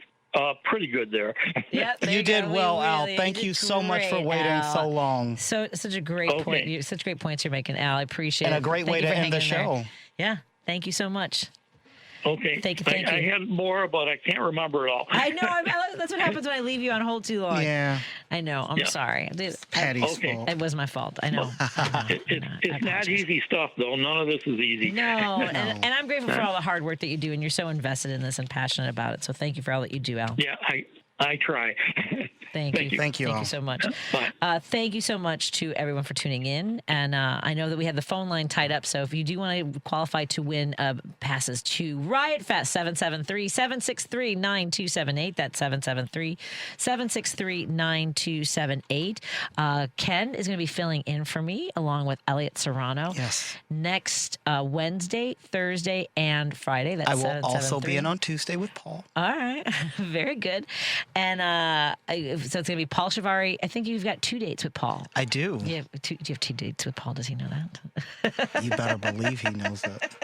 pretty good there. Yeah, you did well, Al. Thank you so much for waiting so long. Such a great point. Such great points you're making, Al. I appreciate it. And a great way to end the show. Yeah. Thank you so much. Okay. Thank you. I had more, but I can't remember it all. I know. That's what happens when I leave you on hold too long. Yeah. I know. I'm sorry. Patty's fault. It was my fault. I know. It's not easy stuff, though. None of this is easy. No. And I'm grateful for all the hard work that you do, and you're so invested in this and passionate about it. So thank you for all that you do, Al. Yeah, I try. Thank you. Thank you so much. Thank you so much to everyone for tuning in. And I know that we have the phone line tied up. So if you do want to qualify to win passes to Riot Fest, 773-763-9278. That's 773-763-9278. Ken is going to be filling in for me along with Elliot Serrano. Yes. Next Wednesday, Thursday, and Friday. That's I will also be in on Tuesday with Paul. All right. Very good. And so it's going to be Paul Shivari. I think you've got 2 dates with Paul. I do. Do you have 2 dates with Paul? Does he know that? You better believe he knows that.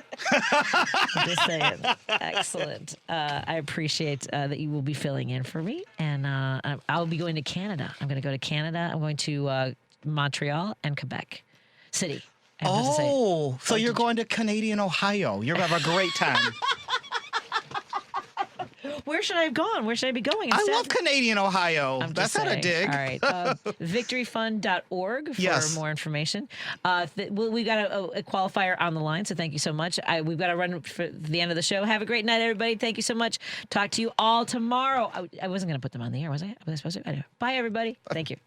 I'm just saying. Excellent. I appreciate that you will be filling in for me. And I'll be going to Canada. I'm going to go to Canada. I'm going to Montreal and Quebec City. So you're going to Canadian Ohio. You're going to have a great time. Where should I have gone? Where should I be going instead? I love Canadian Ohio. That's not a dig. All right. Victoryfund.org for more information. We got a qualifier on the line, so thank you so much. We've got to run for the end of the show. Have a great night, everybody. Thank you so much. Talk to you all tomorrow. I wasn't going to put them on the air, was I? Was I supposed to? I know. Bye, everybody. Thank you.